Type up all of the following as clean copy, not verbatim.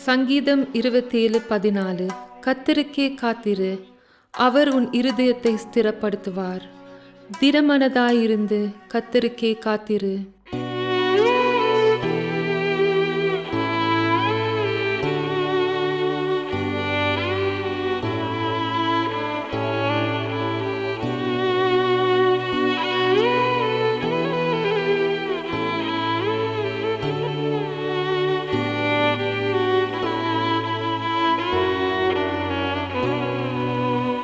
சங்கீதம் 27:14. கர்த்தருக்கே காத்திரு, அவர் உன் இருதயத்தை ஸ்திரப்படுத்துவார். திடமனதாயிருந்து கர்த்தருக்கே காத்திரு.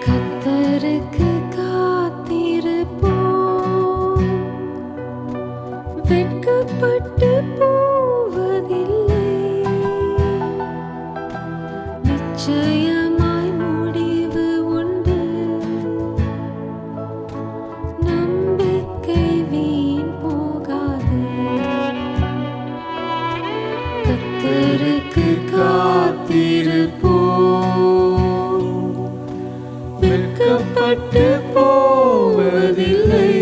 கர்த்தருக்கு காத்திருப்போம், வெட்கப்பட்டு போவதில்லை. நிச்சயமாய் முடிவு உண்டு, நம்பிக்கை வீண் போகாது. கர்த்தருக்கு காத்திருப்போம், வெட்கப்பட்டு போவதில்லை.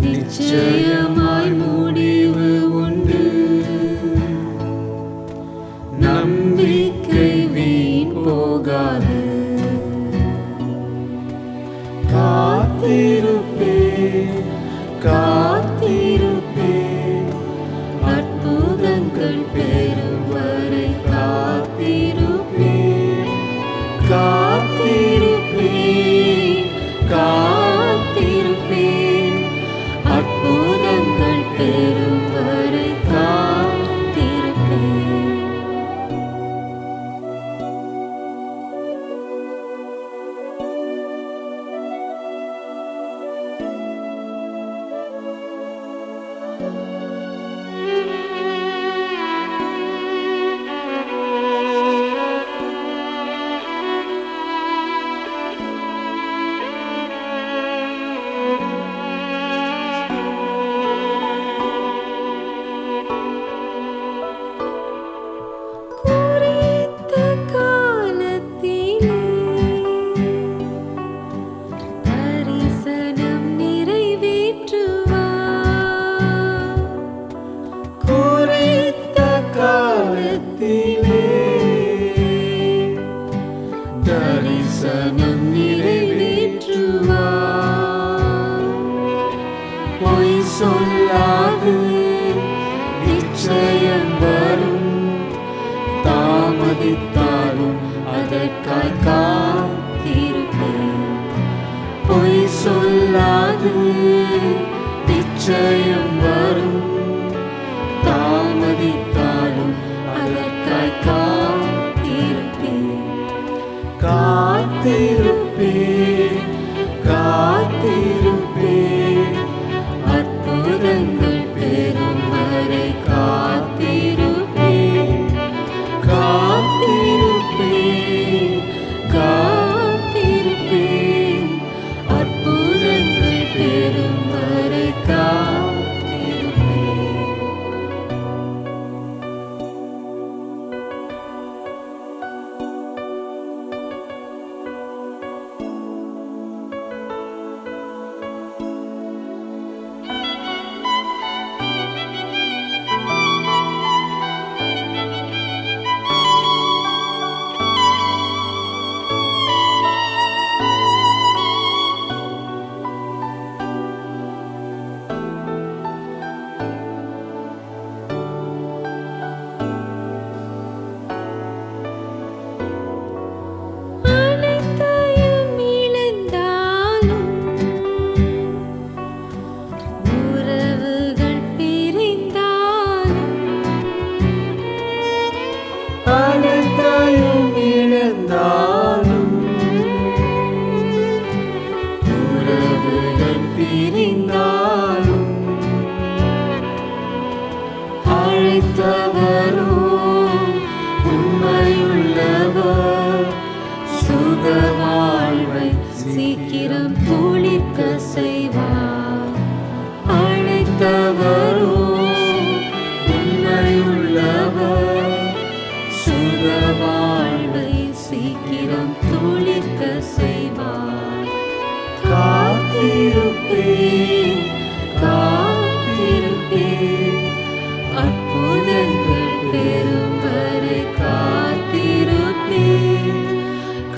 நிச்சயமாய் முடிவு உண்டு, நம்பிக்கை வீண் போகாது. காத்திருப்பேன், காத்திருப்பேன், அற்புதங்கள் பெறும் வரை காத்திருப்பேன். காத்திருப்பேன், காத்திருப்பேன், அற்புதங்கள் பெறும் வரை காத்திருப்பேன். குறித்த காலத்திலே தரிசனம் நிறைவேற்றுவார். குறித்த காலத்திலே தரிசனம் நிறைவேற்றுவார். பொய் சொல்லாது, நிச்சயம் வரும். தாமதித்தாலும் அதற்காய் காத்திருப்பேன். பொய் சொல்லாது, நிச்சயம் வரும். தாமதித்தாலும் அதற்காய் காத்திருப்பேன். காத்திருப்பேன், காத்திருப்பேன், அற்புதங்கள் பெறும் வரை காத்திருப்பேன். காத்திருப்பேன், காத்திருப்பேன், அற்புதங்கள் பெறும் வரை காத்திருப்பேன்.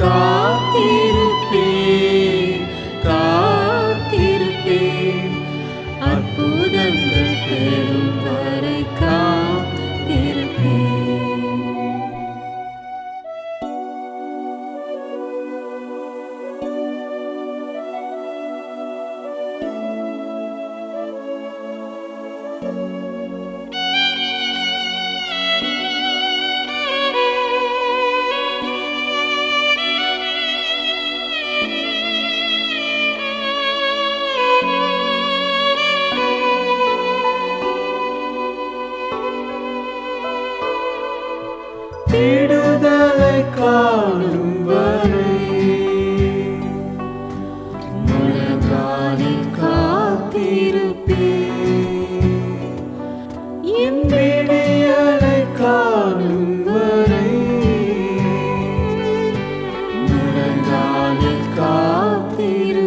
காத்திருப்பேன் காத்திருப்பேன் அற்புதங்கள் பெறும் வரை காத்திருப்பேன். விடுதலை காணும் வரை முழங்காலில் காத்திருப்பேன். என் விடியலை காணும் வரை முழங்காலில் காத்திருப்பேன்.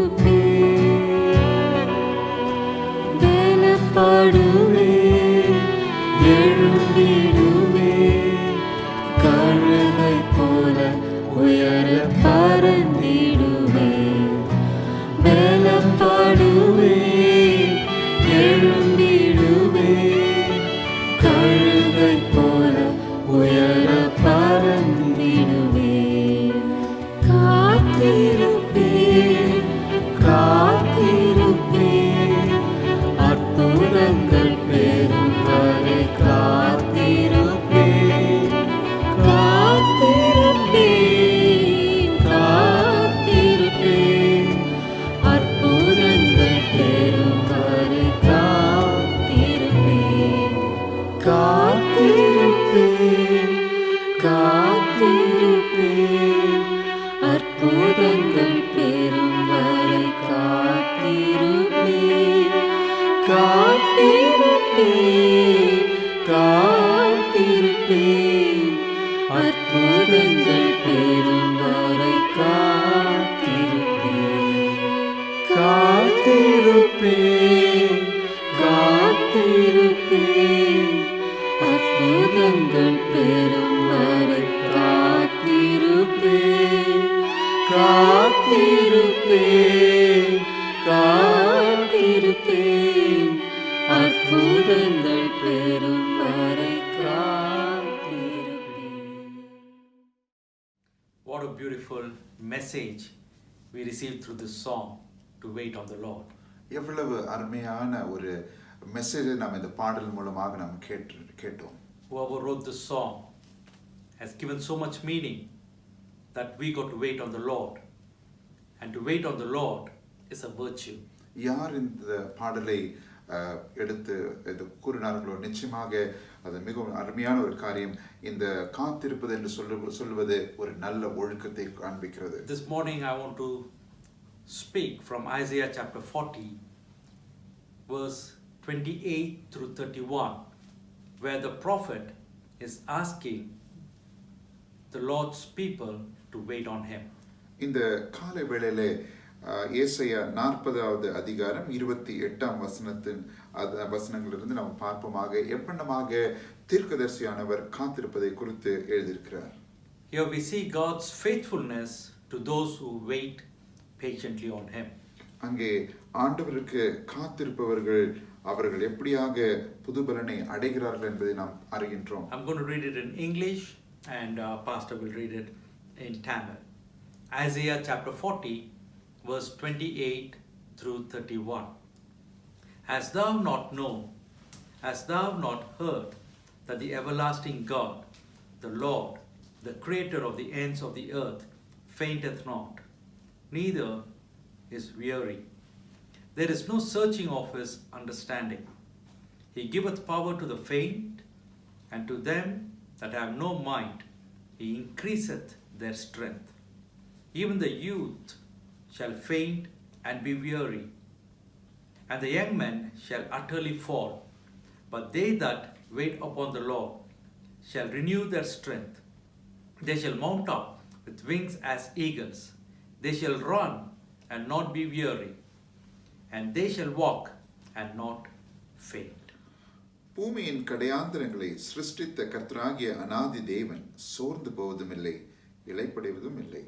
பலப்படுவேன் எழும்பிடுவேன் கழுகை போல உயர பறந்திடுவேன். பலப்படுவேன் எழும்பிடுவேன் கழுகை போல உயர பறந்திடுவேன். காத்திருப்பேன் காத்திருப்பேன் அற்புதங்கள் பெறும் வரை காத்திருப்பேன் காத்திருப்பேன் காத்திருப்பேன் அற்புதங்கள் பெறும் வரை காத்திருப்பேன் காத்திருப்பேன் காத்திருப்பேன் அற்புதங்கள் பெறும் வரை காத்திருப்பேன் காத்திருப்பேன் காத்திருப்பேன் அற்புதங்கள் பெறும் வரை காத்திருப்பேன் காத்திருப்பேன் காத்திருப்பேன் அற்புதங்கள் பெறும் வரை காத்திருப்பேன் காத்திருப்பேன் காத்திருப்பேன் அற்புதங்கள் பெறும் வரை காத்திருப்பேன். What a beautiful message we received through this song to wait on the Lord. எவ்வளவு அருமையான ஒரு மெசேஜை நாம் இந்த பாடல் மூலமாக நாம் கேட்டோம். Whoever wrote this song has given so much meaning that we got to wait on the Lord. And to wait on the Lord is a virtue. யார் இந்த பாடலை எடுத்து இது கூறினார்களோ நிச்சயமாக அது மிகவும் அருமையான ஒரு காரியம். இந்த காத்திருப்பது என்று சொல்வது ஒரு நல்ல ஒழுக்கத்தை காண்பிக்கிறது. This morning I want to speak from Isaiah chapter 40 verse 28 through 31 where the prophet is asking the Lord's people to wait on him. இந்த காலை வேளையிலே ஏசாயா 40வது அதிகாரம் 28 வசனங்களிலிருந்து நாம் பார்ப்போமாக எப்படிமாக தீர்க்கதரிசியானவர் காத்திருப்பதை குறித்து எழுதியிருக்கிறார். Here we see God's faithfulness to those who wait patiently on him. அங்கே ஆண்டவருக்கு காத்திருப்பவர்கள் அவர்கள் எப்படியாக புதுபலனை அடைகிறார்கள் என்பதை நாம் அறிகின்றோம். I'm going to read it in English and pastor will read it in Tamil. Isaiah chapter 40 verse 28 through 31. Hast thou not known, hast thou not heard, that the everlasting God, the Lord, the creator of the ends of the earth, fainteth not, neither is weary. There is no searching of his understanding. He giveth power to the faint, and to them that have no might, he increaseth their strength. Even the youth shall faint and be weary, and the young men shall utterly fall. But they that wait upon the Lord shall renew their strength. They shall mount up with wings as eagles. They shall run and not be weary, and they shall walk and not faint. பூமியின் கடையாந்தரங்களை சிருஷ்டித்த கர்த்தராகிய அநாதி தேவன் சோர்ந்து போவதும் இல்லை, இளைப்படைவதும் இல்லை.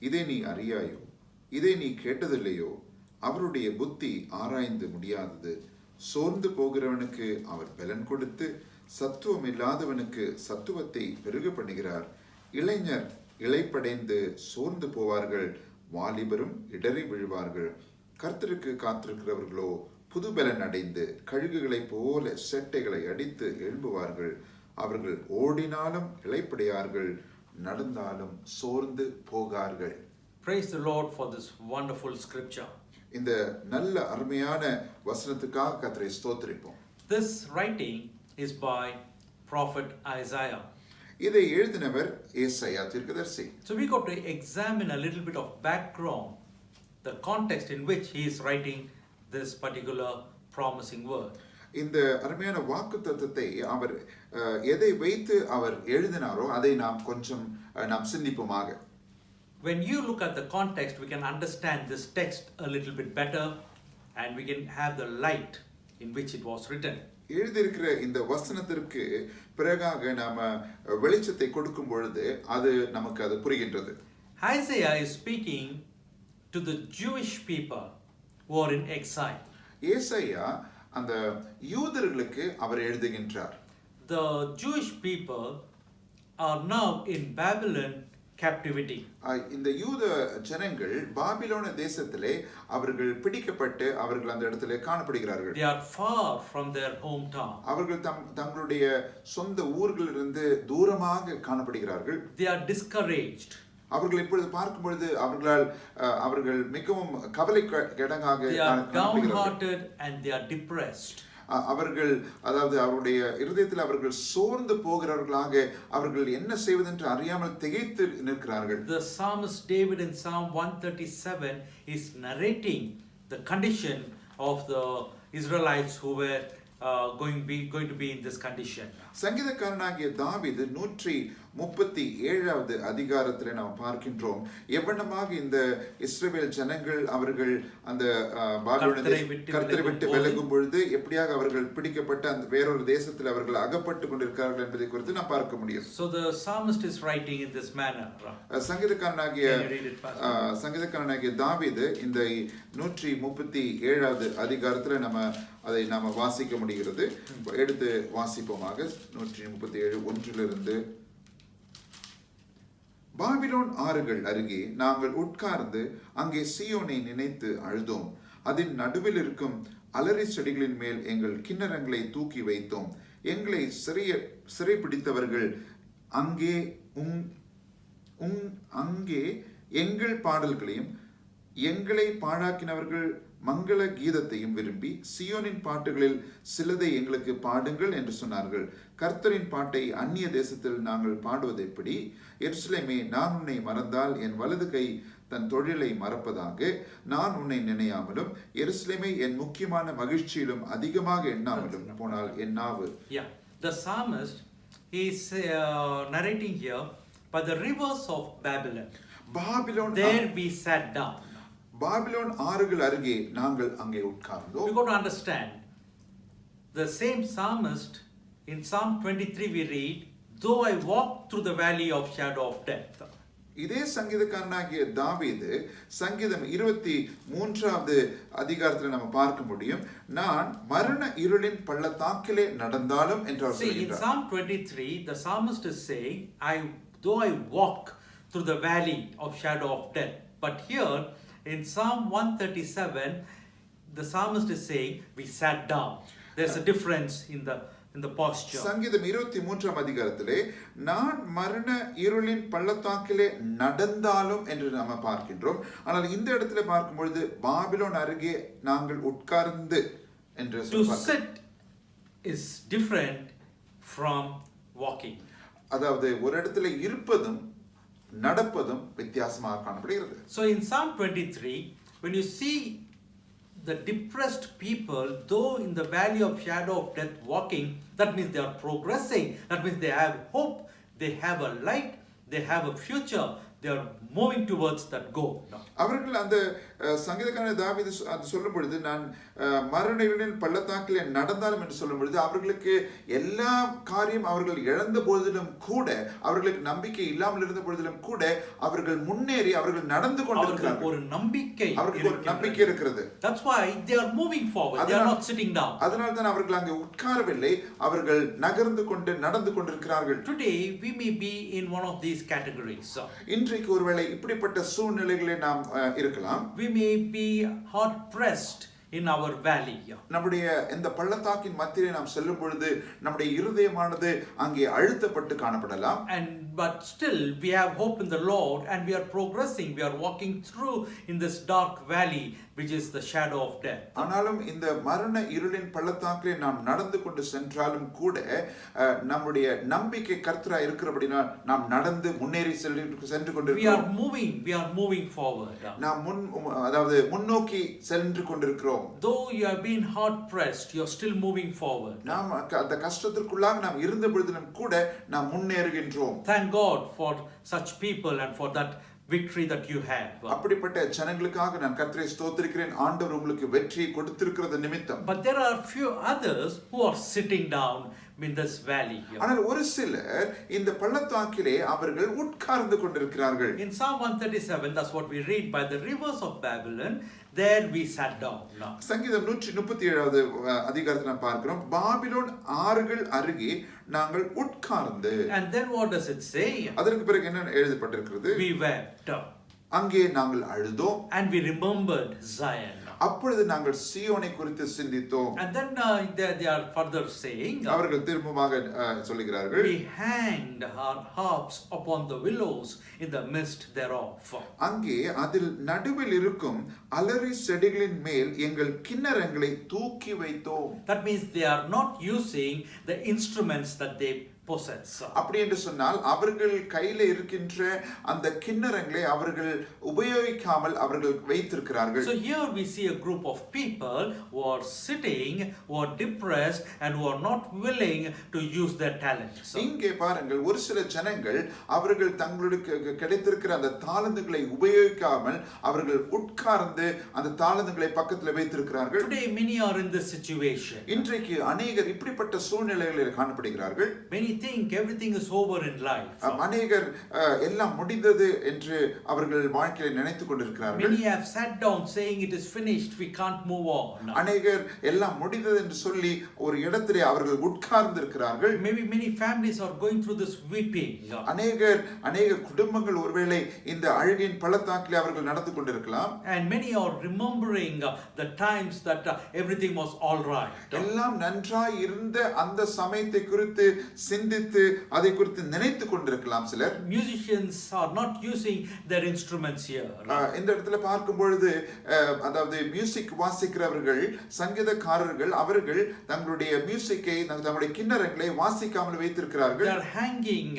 இதை நீ அறியாயோ? இதை நீ கேட்டதில்லையோ? அவருடைய புத்தி ஆராய்ந்து முடியாதது. சோர்ந்து போகிறவனுக்கு அவர் பலன் கொடுத்து சத்துவம் இல்லாதவனுக்கு சத்துவத்தை பெருக பண்ணுகிறார். இளைஞர் இளைப்படைந்து சோர்ந்து போவார்கள், வாலிபரும் இடறி விழுவார்கள். கர்த்தருக்கு காத்திருக்கிறவர்களோ புதுபலன் அடைந்து கழுகுகளைப் போல செட்டைகளை அடித்து எழும்புவார்கள். அவர்கள் ஓடினாலும் இளைப்படையார்கள், நடந்தாலும் சோர்ந்து போகார்கள். Praise the Lord for this wonderful scripture. இந்த நல்ல அருமையான வசனத்துக்காக கர்த்தரை ஸ்தோத்திரிப்போம். This writing is by prophet Isaiah. இதை எழுதினவர் ஏசாயா தீர்க்கதரிசி. So we got to examine a little bit of background, the context in which he is writing this particular promising word. இந்த அருமையான வாக்குத்தத்தத்தை அவர் எதை வைத்து அவர் எழுதினாரோ அதை நாம் கொஞ்சம் நாம் சிந்திப்போமாக. When you look at the context, we can understand this text a little bit better and we can have the light in which it was written. எழுதியிருக்கிற இந்த வசனத்திற்கு பிறகாக நாம வெளிச்சத்தை கொடுக்கும் பொழுது அது நமக்கு அது புரிகின்றது. Isaiah is speaking to the Jewish people who are in exile. ஏசாயா அந்த யூதர்களுக்கு அவர் எழுதுகின்றார். The Jewish people are now in Babylon captivity. இந்த யூத ஜனங்கள் பாபிலோன தேசத்திலே அவர்கள் பிடிக்கப்பட்டு அவர்கள் அந்த இடத்திலே காணப்படுகிறார்கள். They are far from their hometown. அவர்கள் தங்களுடைய சொந்த ஊர்களிலிருந்து தூரமாக காணப்படுகிறார்கள். They are discouraged. அவர்கள் இப்பொழுது பார்க்கும் பொழுது அவர்கள் மிகவும் கவலைக்கிடங்காக They are downhearted and they are depressed. அவர்கள் அதாவது அவருடைய இருதயத்தில் அவர்கள் சோர்ந்து போகிறவர்களாக அவர்கள் என்ன செய்வதென்று அறியாமல் திகைத்து நிற்கிறார்கள். The psalmist David in Psalm 137 is narrating the condition of the Israelites who were going to be in this condition. சங்கீதக்காரனாகிய தாவீது 137வது அதிகாரத்திலே நாம் பார்க்கின்றோம் எவ்வளமாக இந்த இஸ்ரவேல் ஜனங்கள் அவர்கள் அந்த பாபிலோனை கர்த்தரை விட்டு விலகும் பொழுது எப்படியாக அவர்கள் பிடிக்கப்பட்ட அந்த வேறொரு தேசத்தில் அவர்கள் அகப்பட்டு கொண்டிருக்கிறார்கள் என்பதை குறித்து நாம் பார்க்க முடியும். So the psalmist is writing in this manner. சங்கீதக்காரனாகிய தாவீது இந்த 137வது அதிகாரத்தில் அதை நாம வாசிக்க முடிகிறது. எடுத்து வாசிப்போமாக. 137:1 பாபிலோன் ஆறுகள் அருகே நாங்கள் உட்கார்ந்து அங்கே சீயோனை நினைத்து அழுதோம். அதன் நடுவில் இருக்கும் அலரி செடிகளின் மேல் எங்கள் கிண்ணறங்களை தூக்கி வைத்தோம். எங்களை சிறைப்பிடித்தவர்கள் அங்கே எங்கள் பாடல்களையும் எங்களை பாழாக்கினவர்கள் மங்கள கீதத்தையும் விரும்பி சியோனின் பாட்டுகளில் சிலதை எங்களுக்கு பாடுங்கள் என்று சொன்னார்கள். கர்த்தரின் பாட்டை அந்நிய தேசத்தில் நாங்கள் பாடுவது எப்படி? எருசலேமே, நான் உன்னை மறந்தால் என் வலது கை தன் தொழிலை மறப்பதாக. நான் உன்னை நினையாமலும் எருசலேமை என் முக்கியமான மகிழ்ச்சியிலும் அதிகமாக எண்ணாமலும் போனால் என் நாவு. Yeah, the psalmist is narrating here by the rivers of Babylon. There we sat down. Babylon ஆறுகள் அருகே நாங்கள் அங்கே உட்கார்ந்தோம். We got to understand the same psalmist in Psalm 23 we read, though I walk through the valley of shadow of death. இதே சங்கீதக்காரனாகிய தாவீது சங்கீதம் 23வது அதிகாரத்தில் நம்ம பார்க்க முடியும். நான் மரண இருளின் பள்ளத்தாக்கிலே நடந்தாலும் என்று அவர் சொல்கிறார். See, in Psalm 23 the psalmist is saying, though I walk through the valley of shadow of death. But here in Psalm 137 the psalmist is saying we sat down. There's a difference in the posture. சங்கீதம் 23ஆம் அதிகாரத்திலே நான் மரண இருளின் பள்ளத்தாக்கிலே நடந்தாலும் என்று நாம பார்க்கின்றோம். ஆனால் இந்த இடத்துல பார்க்கும் பொழுது பாபிலோன் அருகே நாங்கள் உட்கார்ந்து என்று சொல்றார். To sit is different from walking. அதாவது ஒரு இடத்துல இருப்பதும் நடப்பதும் வித்தியாசமாக காணப்படுகிறது. So in Psalm 23 when you see the depressed people, though in the valley of shadow of death walking, that means they are progressing, that means they have hope, they have a light, they have a future, they are moving towards that goal. அவர்கள் அந்த சங்கீதக்காரன் தாவீது அது சொல்லும் பொழுது நான் மரண இருளின் பள்ளத்தாக்கிலே நடந்தாலும் என்று சொல்லும் பொழுது அவர்களுக்கு எல்லா காரியம் அவர்கள் இழந்த பொழுதிலும் கூட அவர்களுக்கு நம்பிக்கை இல்லாமல் இருந்த பொழுதிலும் கூட அவர்கள் முன்னேறி அவர்கள் நடந்து கொண்டிருக்கிறார்கள். ஒரு நம்பிக்கை அவர்களுக்கு ஒரு நம்பிக்கை இருக்கிறது. That's why they are moving forward. They are not sitting down. அதனால தான் அவர்கள் அங்கே உட்காரவில்லை, அவர்கள் நகர்ந்து கொண்டு நடந்து கொண்டிருக்கிறார்கள். Today we may be in one of these categories. இன்றைக்கு ஒருவேளை இப்படிப்பட்ட சூழ்நிலைகளில் நாம் இருக்கலாம். We may be hard pressed in our valley. நம்முடைய இந்த பள்ளத்தாக்கின் மத்தியிலே நாம் செல்லும் பொழுது நம்முடைய இருதயமானது அங்கே அழுத்தப்பட்டு காணப்படலாம். But still we have hope in the Lord and we are progressing. We are walking through in this dark valley which is the shadow of death. ஆனாலும் இந்த மரண இருளின் பள்ளத்தாக்கிலே நாம் நடந்து கொண்டு சென்றாலும் கூட நம்முடைய நம்பிக்கை கர்த்தராய் இருக்கிறபடினால் நாம் நடந்து முன்னேறி சென்று கொண்டிருக்கிறோம். We are moving forward. நாம் அதாவது முன்னோக்கி சென்று கொண்டிருக்கிறோம். Though you have been hard pressed, you are still moving forward. நாம் அந்த கஷ்டத்திற்குள்ளாக நாம் இருந்த பொழுதிலும் கூட நாம் முன்னேறுகின்றோம். Thank God for such people and for that victory that you have. அப்படிப்பட்ட ஜனங்களுக்காக நான் கர்த்தரை ஸ்தோத்திரிக்கிறேன். ஆண்டவர் உங்களுக்கு வெற்றியை கொடுத்திருக்கிறது நிமித்தம். But there are few others who are sitting down in this valley. ஆனால் ஒரு சிலர் இந்த பள்ளத்தாக்கிலே அவர்கள் உட்கார்ந்து கொண்டிருக்கிறார்கள். In Psalm 137, that's what we read, by the rivers of Babylon, there we sat down. சங்கீதம் 137வது அதிகாரத்தை நாம் பார்க்கிறோம். பாபிலோன் ஆறுகள் அருகே நாங்கள் உட்கார்ந்து. And then what does it say? அதற்கு பிறகு என்ன எழுதப்பட்டிருக்கிறது? We wept. அங்கே நாங்கள் அழுதோம். And we remembered Zion. அப்பொழுது நாங்கள் சீயோனை குறித்து சிந்தித்தோம். And then they are further saying, அவர்கள் திரும்பமாக சொல்லுகிறார்கள், we hanged our harps upon the willows in the midst thereof. அங்கே அதில் நடுவில் இருக்கும் அலரி செடிகளின் மேல் எங்கள் கின்னரங்களை தூக்கி வைத்தோம். That means they are not using the instruments that they possess. அப்படி என்று சொன்னால் அவர்கள் கையில இருக்கின்ற அந்த கின்னரங்களை அவர்கள் உபயோகிக்காமல் அவர்கள் வைத்திருக்கிறார்கள். So here we see a group of people who are sitting, who are depressed and who are not willing to use their talents. இங்கே பாருங்கள், ஒரு சில ஜனங்கள் அவர்கள் தங்களுக்கு கிடைத்திருக்கிற அந்த தாளந்துகளை உபயோகிக்காமல் அவர்கள் உட்கார்ந்து அந்த தாளந்துகளை பக்கத்தில் வைத்திருக்கிறார்கள். Today many are in this situation. இன்றைக்கு அநேகர் இப்படிப்பட்ட சூழ்நிலைகளில் காணப்படுகிறார்கள். Many think everything is over in life. அநேகர் எல்லாம் முடிந்தது என்று அவர்கள் வாழ்க்கையை நினைத்துக் கொண்டிருக்கிறார்கள். Many have sat down saying it is finished, we can't move on. அநேகர் எல்லாம் முடிந்தது என்று சொல்லி ஒரு இடத்திலே அவர்கள் உட்கார்ந்து இருக்கிறார்கள். Maybe many families are going through this weeping. அநேக குடும்பங்கள் ஒருவேளை இந்த அழுகையின் பள்ளத்தாக்கிலே அவர்கள் நடந்து கொண்டிருக்கலாம். And many are remembering the times that everything was all right. எல்லாம் நன்றாய் இருந்த அந்த சமயத்தை குறித்து சிந்தித்து அதை குறித்து நினைத்து கொண்டிருக்கலாம் சிலர். Musicians are not using their instruments here. இந்த இடத்துல பார்க்கும் பொழுது அதாவது மியூசிக் வாசிக்கிறவர்கள் சங்கீதக்காரர்கள் அவர்கள் தங்களுடைய மியூசிக்கை தங்களுடைய கிண்ணறங்களை வாசிக்காமல் வைத்திருக்கிறார்கள். They are hanging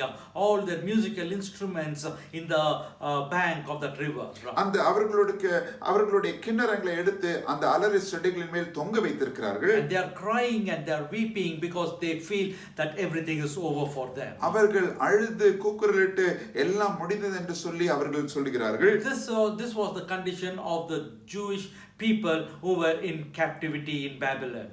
all their musical instruments in the bank of that river. அந்த அவர்களுடைய கிண்ணறங்களை எடுத்து அந்த அலரி செடிகளின் மேல் தொங்க வைத்திருக்கிறார்கள். And they are crying and they are weeping because they feel that everything is over for them. அவர்கள் அழுது கூக்குரலிட்டு எல்லாம் முடிந்தது என்று சொல்லி அவர்கள் சொல்கிறார்கள். This was the condition of the Jewish people who were in captivity in Babylon.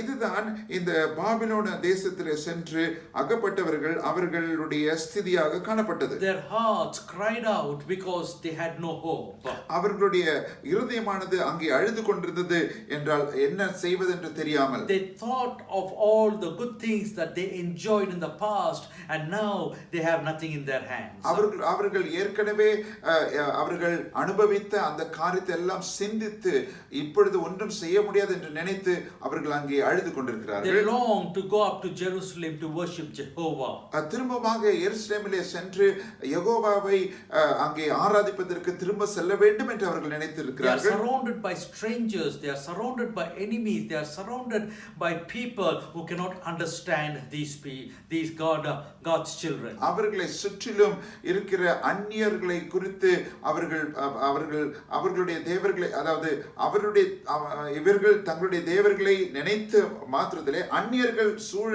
இதுதான் இந்த பாபிலோன் தேசத்திலே சென்று அகப்பட்டவர்கள் அவர்களுடைய ஸ்திதியாக காணப்பட்டது. Their hearts cried out because they had no hope. அவர்களுடைய இருதயமானது அங்கே அழுது கொண்டிருந்தது என்றால் என்ன செய்வது என்று தெரியாமல். They thought of all the good things that they enjoyed in the past and now they have nothing in their hands. அவர்கள் ஏற்கனவே அவர்கள் அனுபவித்த அந்த காரியத்தை எல்லாம் சிந்தித்து இப்பொழுது ஒன்றும் செய்ய முடியாது என்று நினைத்து அவர்கள் அங்கே அழுது கொண்டிருக்கிறார்கள். They long to go up to Jerusalem to worship Jehovah. திரும்பமாக எருசலேமிலே சென்று யெகோவாவை அங்கே ஆராதிப்பதற்கு திரும்ப செல்ல வேண்டும் என்று அவர்கள் நினைத்திருக்கிறார்கள். They are surrounded by strangers, they are surrounded by enemies, they are surrounded by people who cannot understand these God God's children. அவர்களை சுற்றிலும் இருக்கிற அந்நியர்களை குறித்து அவர்களுடைய தேவர்களை, அதாவது இவர்கள் தங்களுடைய தேவர்களை நினைத்து மாத்திரத்திலே அந்நியர்கள் சூழ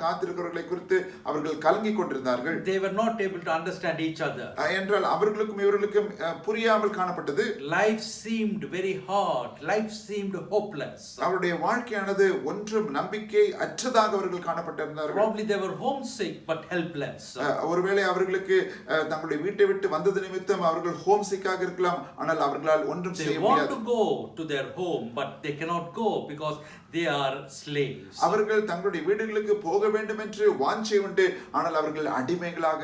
காத்திருக்கிறவர்களை குறித்து அவர்கள் கலங்கி கொண்டிருந்தார்கள். They were not able to understand each other. என்றால் அவர்களுக்கும் இவர்களுக்கும் புரியாமல் காணப்பட்டது. Life seemed very hard. Life seemed hopeless. அவருடைய வாழ்க்கையானது ஒன்றும் நம்பிக்கை அற்றதாக அவர்கள் காணப்பட்டிருந்தார்கள். Probably they were homesick but helpless. ஒருவேளை அவர்களுக்கு தங்களுடைய வீட்டை விட்டு வந்தது நிமித்தம் அவர்கள் ஹோம் சிக்காக இருக்கலாம், ஆனால் அவர்களால் ஒன்றும் செய்ய முடியாது. They want to go to their home but they cannot go because they are slaves. அவர்கள் தங்களுடைய வீடுகளுக்கு போக வேண்டும் என்று வாஞ்சை உண்டு, ஆனால் அவர்கள் அடிமைகளாக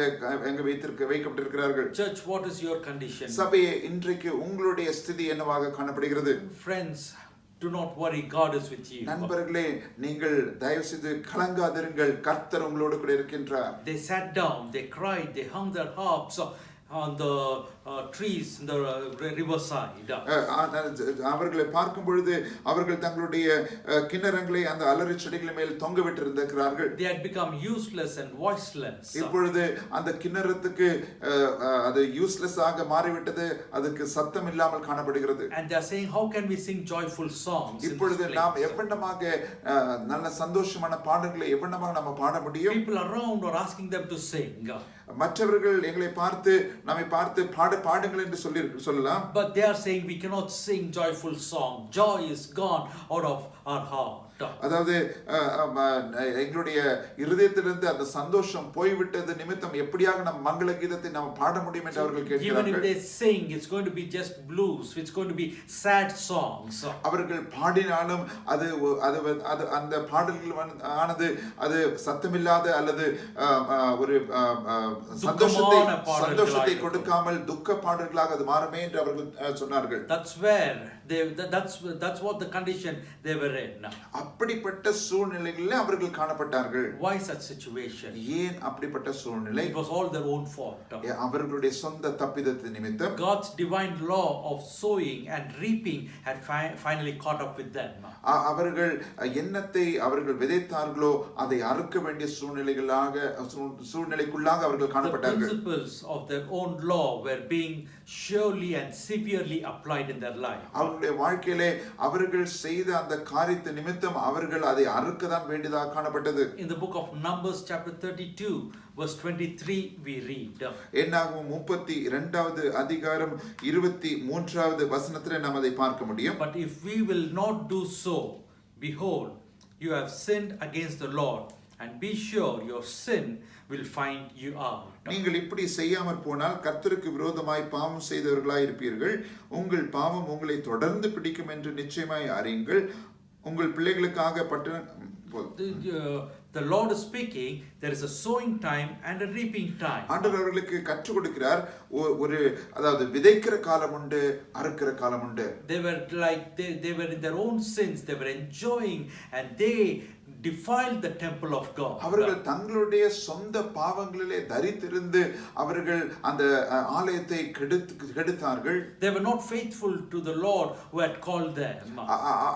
வைக்கப்பட்டிருக்கிறார்கள். Church, what is your condition? சபையே, இன்றைக்கு உங்களுடைய ஸ்திதி என்னவாக காணப்படுகிறது? Friends, do not worry, God is with you. நண்பர்களே, நீங்கள் தயவு செய்து கலங்காதிருங்கள், கர்த்தர் உங்களோடு கூட இருக்கின்றார். They sat down, they cried, they hung their harps on the trees in the riverside. அவர்களை பார்க்கும் பொழுது அவர்கள் தங்களுடைய கிண்ணறங்களை அந்த அலரி செடிகள் மேல் தொங்க விட்டிருக்கிறார்கள். They had become useless and voiceless. இப்பொழுது அந்த கிண்ணறத்துக்கு அது யூஸ்லெஸ் ஆக மாறிவிட்டது, அதுக்கு சத்தம் இல்லாமல் காணப்படுகிறது. And they are saying, how can we sing joyful songs? இப்பொழுது நாம் எவ்வண்ணமாக நல்ல சந்தோஷமான பாடல்களை எவ்வண்ணமாக நம்ம பாட முடியும்? People around are asking them to sing. மற்றவர்கள் எங்களை பார்த்து நம்மை பார்த்து பாடுங்கள் என்று சொல்லலாம். But they are saying we cannot sing joyful song. Joy is gone out of our heart. அதாவது எங்களுடைய இருதயத்திலிருந்து அந்த சந்தோஷம் போய்விட்டது நிமித்தம் எப்படியாக நம் மங்கள கீதத்தை நாம் பாட முடியும் என்று அவர்கள் கேட்கிறார்கள். Even if they sing, it's going to be just blues. It's going to be sad songs. அவர்கள் பாடினாலும் அது அந்த பாடல்கள் ஆனது அது சத்தமில்லாத அல்லது ஒரு சந்தோஷத்தை கொடுக்காமல் துக்க பாடல்களாக அது மாறுமே என்று அவர்கள் சொன்னார்கள். That's what the condition they were in. அப்படிப்பட்ட சூழ்நிலைகளில் அவர்கள் காணப்பட்டார்கள். Why such situation? ஏன் அப்படிப்பட்ட சூழ்நிலை? It was all their own fault. அவர்களுடைய சொந்த தப்பிதத்தின் நிமித்தம். God's divine law of sowing and reaping had finally caught up with them. அவர்கள் என்னத்தை அவர்கள் விதைத்தார்களோ அதை அறுக்க வேண்டிய சூழ்நிலைக்குள்ளாக அவர்கள் காணப்பட்டார்கள். The principles of their own law were being surely and severely applied in their life. அவருடைய வாழ்க்கையிலே அவர்கள் செய்த அந்த காரியத்தை நிமித்தம் அவர்கள் அதை அறுக்கதான் வேண்டியதாக காணப்பட்டது. In the book of Numbers chapter 32 verse 23 we read. என்னாகும் 32வது அதிகாரம் 23வது வசனத்திலே நாம் அதை பார்க்க முடியும். But if we will not do so, behold, you have sinned against the Lord, and be sure your sin will find you out. நீங்கள் இப்படி செய்யாமற் போனால் கர்த்தருக்கு விரோதமாய் பாவம் செய்தவர்களாய் இருப்பீர்கள். உங்கள் பாவம் உங்களை தொடர்ந்து பிடிக்கும் என்று நிச்சயமாய் அறியுங்கள். உங்கள் பிள்ளைகளுக்காக The Lord is speaking. There is a sowing time and a reaping time. ஆண்டவர் அவர்களுக்கு கற்றுக் கொடுக்கிறார். ஒரு அதாவது விதைக்கிற காலம் உண்டு, அறுக்கிற காலம் உண்டு. They were in their own sins. They were enjoying and they defiled the temple of God. அவர்கள் தங்களுடைய சொந்த பாவங்களிலே தரித்திருந்து அவர்கள் அந்த ஆலயத்தை கெடுத்தார்கள். They were not faithful to the Lord who had called them.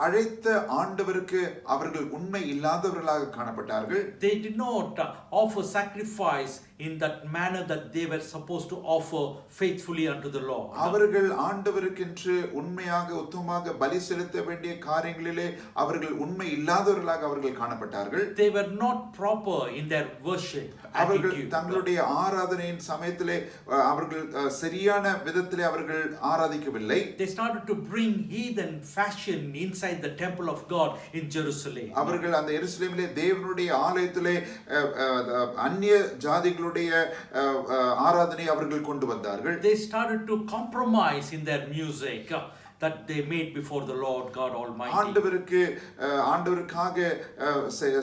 அழைத்த ஆண்டவருக்கு அவர்கள் உண்மை இல்லாதவர்களாக காணப்பட்டார்கள். They did not offer sacrifice in that manner that they were supposed to offer faithfully unto the Lord. அவர்கள் ஆண்டவருக்கென்று உண்மையாக உத்தமமாக பலி செலுத்த வேண்டிய காரியங்களிலே அவர்கள் உண்மை இல்லாதவர்களாக அவர்கள் காணப்பட்டார்கள். They were not proper in their worship. அவர்கள் தங்களுடைய ஆராதனையின் சமயத்திலே அவர்கள் சரியான விதத்திலே அவர்கள் ஆராதிக்கவில்லை. They started to bring heathen fashion inside the temple of God in Jerusalem. அவர்கள் அந்த எருசலேமிலே தேவனுடைய ஆலயத்திலே அந்நிய ஜாதிகளுடைய ஆராதனை அவர்கள் கொண்டு வந்தார்கள். They started to compromise in their music that they made before the Lord God Almighty. ஆண்டவருக்காக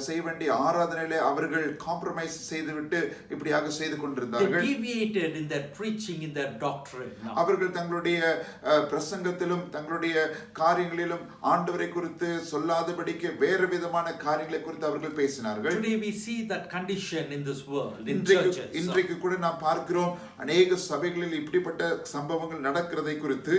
செய்ய வேண்டிய ஆராதனையிலே அவர்கள் காம்ப்ரமைஸ் செய்துவிட்டு இப்படியாக செய்து கொண்டிருந்தார்கள். They deviated in their preaching, in their doctrine. அவர்கள் தங்களுடைய பிரசங்கத்திலும் தங்களுடைய காரியங்களிலும் ஆண்டவரை குறித்து சொல்லாதபடிக்கு வேறு விதமான காரியங்களை குறித்து அவர்கள் பேசினார்கள். Today we see that condition in this world, in churches. இன்றைக்கு கூட நாம் பார்க்கிறோம் அநேக சபைகளில் இப்படிப்பட்ட சம்பவங்கள் நடக்கிறதை குறித்து.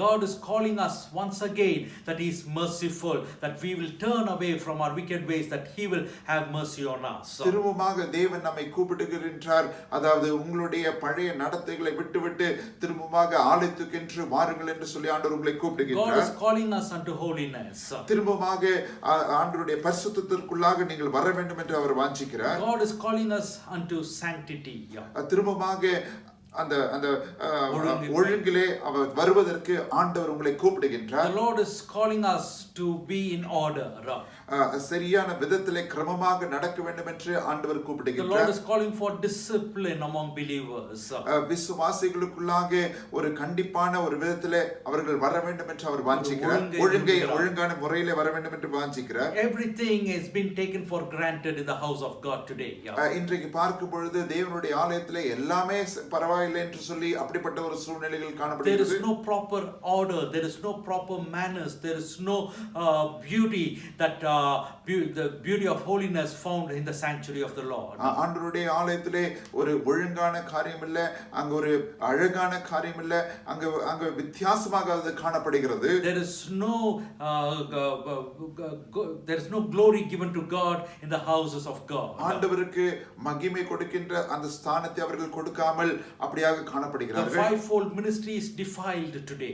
God God is calling us once again that He is merciful, that we will turn away from our wicked ways, that He will have mercy on us. திரும்பமாக தேவன் நம்மை கூப்பிடுகின்றார். அதாவது உங்களுடைய பழைய நடத்தைகளை விட்டுவிட்டு திரும்பமாக ஆலயத்துக்கென்று வாருங்கள் என்று சொல்லி ஆண்டவர் உங்களை God கூப்பிடுகின்றார். is calling us unto holiness. திரும்பமாக ஆண்டவருடைய பரிசுத்தத்திற்குள்ளாக நீங்கள் வர வேண்டும் என்று அவர் வாஞ்சிக்கிறார். God is calling us unto sanctity. திரும்பமாக அந்த அந்த ஒழுங்கிலே அவர் வருவதற்கு ஆண்டவர் உங்களை கூப்பிடுகின்றார். The Lord is calling us to be in order. சரியான விதத்திலே கிரமமாக நடக்க வேண்டும் என்று ஆண்டவர் The கூப்பிடுகின்றார். Lord is calling for discipline among believers. விசுவாசிகளுக்குள்ளாக ஒரு கண்டிப்பான ஒரு விதத்திலே அவர்கள் வர வேண்டும் என்று அவர் வாஞ்சிக்கிறார். ஒழுங்கான முறையிலே வர வேண்டும் என்று வாஞ்சிக்கிறார். Everything has been taken for granted in the house of God today. இன்றைக்கு பார்க்கும் பொழுது தேவனுடைய ஆலயத்திலே எல்லாமே பரவாயில்லை என்று சொல்லி அப்படிப்பட்ட ஒரு சூழ்நிலைகள் There காணப்படுகிறது. is no proper order, there is no proper manners, there is no beauty that the beauty of holiness found in the sanctuary of the Lord. ஆண்டவருடைய ஆலயத்திலே ஒரு ஒழுங்கான காரியம் இல்ல, அங்க ஒரு அழகான காரியம் இல்ல, அங்க வித்தியாசமாக அது காணப்படுகிறது. There is no glory given to God in the houses of God. ஆண்டவருக்கு மகிமை கொடுக்கின்ற அந்த ஸ்தானத்தை அவர்கள் கொடுக்காமல் அப்படியாக The காணப்படுகிறார்கள். fivefold ministry is defiled today.